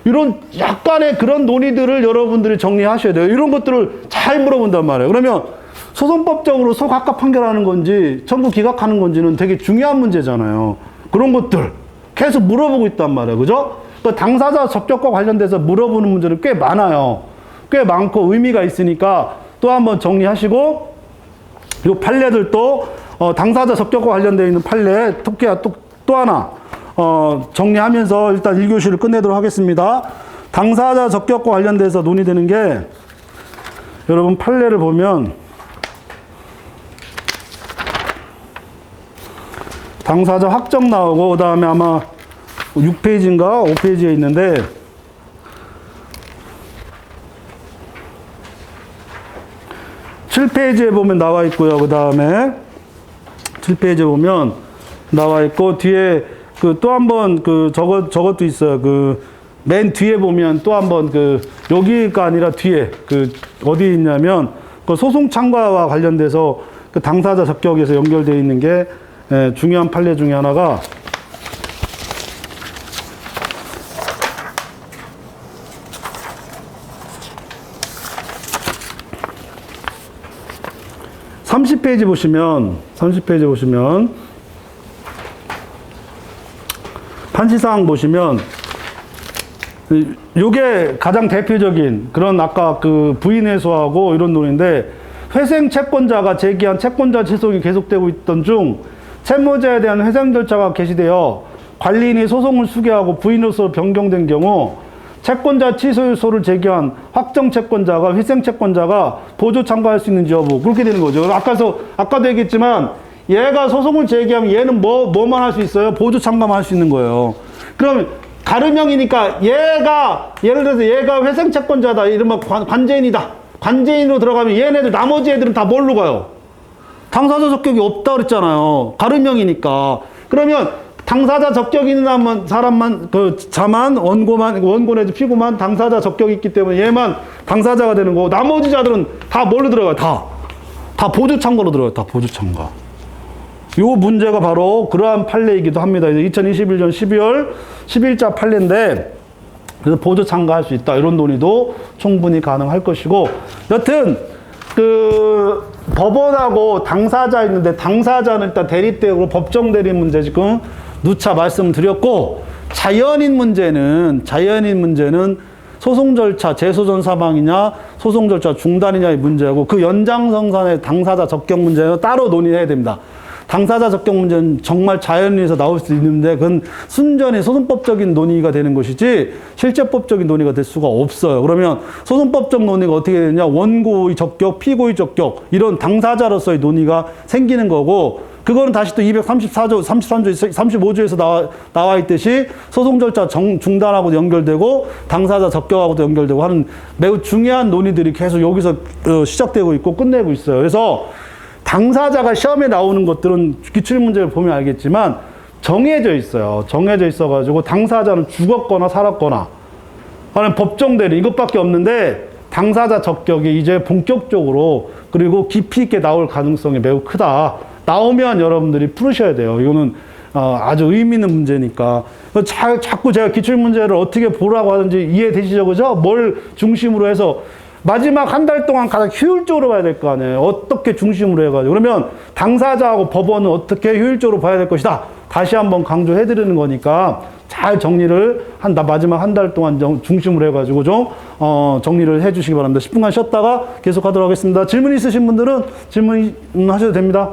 이런 약간의 그런 논의들을 여러분들이 정리하셔야 돼요. 이런 것들을 잘 물어본단 말이에요. 그러면 소송법적으로 소각과 판결하는 건지 청구 기각하는 건지는 되게 중요한 문제잖아요. 그런 것들 계속 물어보고 있단 말이에요. 그죠? 그 당사자 적격과 관련돼서 물어보는 문제는 꽤 많아요. 꽤 많고 의미가 있으니까 또 한번 정리하시고, 이 판례들도 당사자 적격과 관련되어 있는 판례 특히야 또 하나 정리하면서 일단 1교시를 끝내도록 하겠습니다. 당사자 적격과 관련돼서 논의되는 게, 여러분 판례를 보면 당사자 확정 나오고, 그 다음에 아마 6페이지인가 5페이지에 있는데, (7페이지에) 보면 나와 있고요. 그 다음에 7페이지에 보면 나와 있고, 뒤에 또 한 번 저것도 있어요. 맨 뒤에 보면 또 한 번 여기가 아니라 뒤에 어디 있냐면 소송 참가와 관련돼서 당사자 적격에서 연결되어 있는 게 중요한 판례 중에 하나가, (30페이지) 보시면 판시사항 보시면 요게 가장 대표적인 그런 아까 부인 회수하고 이런 논의인데, 회생 채권자가 제기한 채권자 취소가 계속되고 있던 중 채무자에 대한 회생 절차가 개시되어 관리인이 소송을 수기하고 부인으로서 변경된 경우 채권자 취소 요소를 제기한 확정 채권자가 회생 채권자가 보조 참가할 수 있는지 여부, 그렇게 되는 거죠. 아까도 얘기했지만 얘가 소송을 제기하면 얘는 뭐만 할 수 있어요? 보조 참가만 할 수 있는 거예요. 그럼 가름형이니까 예를 들어서 얘가 회생 채권자다, 이러면 관제인이다. 관제인으로 들어가면 얘네들 나머지 애들은 다 뭘로 가요? 당사자 적격이 없다 그랬잖아요. 가름형이니까. 그러면 당사자 적격이 있는 사람만, 자만, 원고 내지 피고만 당사자 적격이 있기 때문에 얘만 당사자가 되는 거고, 나머지 자들은 다 뭘로 들어가요? 다 보조 참가로 들어가요. 다 보조 참가. 요 문제가 바로 그러한 판례이기도 합니다. 2021년 12월 10일자 판례인데, 그래서 보조 참가할 수 있다, 이런 논의도 충분히 가능할 것이고, 여튼 법원하고 당사자 있는데, 당사자는 일단 대리대우로 법정 대리 문제 지금 누차 말씀드렸고, 자연인 문제는 소송 절차 재소전 사망이냐 소송 절차 중단이냐의 문제고, 그 연장성산의 당사자 적격 문제는 따로 논의해야 됩니다. 당사자 적격 문제는 정말 자연인에서 나올 수 있는데, 그건 순전히 소송법적인 논의가 되는 것이지 실제법적인 논의가 될 수가 없어요. 그러면 소송법적 논의가 어떻게 되느냐, 원고의 적격, 피고의 적격, 이런 당사자로서의 논의가 생기는 거고, 그거는 다시 또 234조, 33조, 35조에서 나와 있듯이 소송 절차 중단하고도 연결되고 당사자 적격하고도 연결되고 하는 매우 중요한 논의들이 계속 여기서 시작되고 있고 끝내고 있어요. 그래서 당사자가 시험에 나오는 것들은 기출문제를 보면 알겠지만 정해져 있어요. 정해져 있어가지고 당사자는 죽었거나 살았거나 하는 법정 대리 이것밖에 없는데, 당사자 적격이 이제 본격적으로 그리고 깊이 있게 나올 가능성이 매우 크다. 나오면 여러분들이 풀으셔야 돼요. 이거는 아주 의미 있는 문제니까. 자꾸 제가 기출문제를 어떻게 보라고 하는지 이해되시죠? 그죠? 뭘 중심으로 해서 마지막 한 달 동안 가장 효율적으로 봐야 될 거 아니에요. 어떻게 중심으로 해가지고. 그러면 당사자하고 법원은 어떻게 효율적으로 봐야 될 것이다. 다시 한번 강조해드리는 거니까 잘 정리를 마지막 한 달 동안 중심으로 해가지고 좀 정리를 해주시기 바랍니다. 10분간 쉬었다가 계속 하도록 하겠습니다. 질문 있으신 분들은 질문하셔도 됩니다.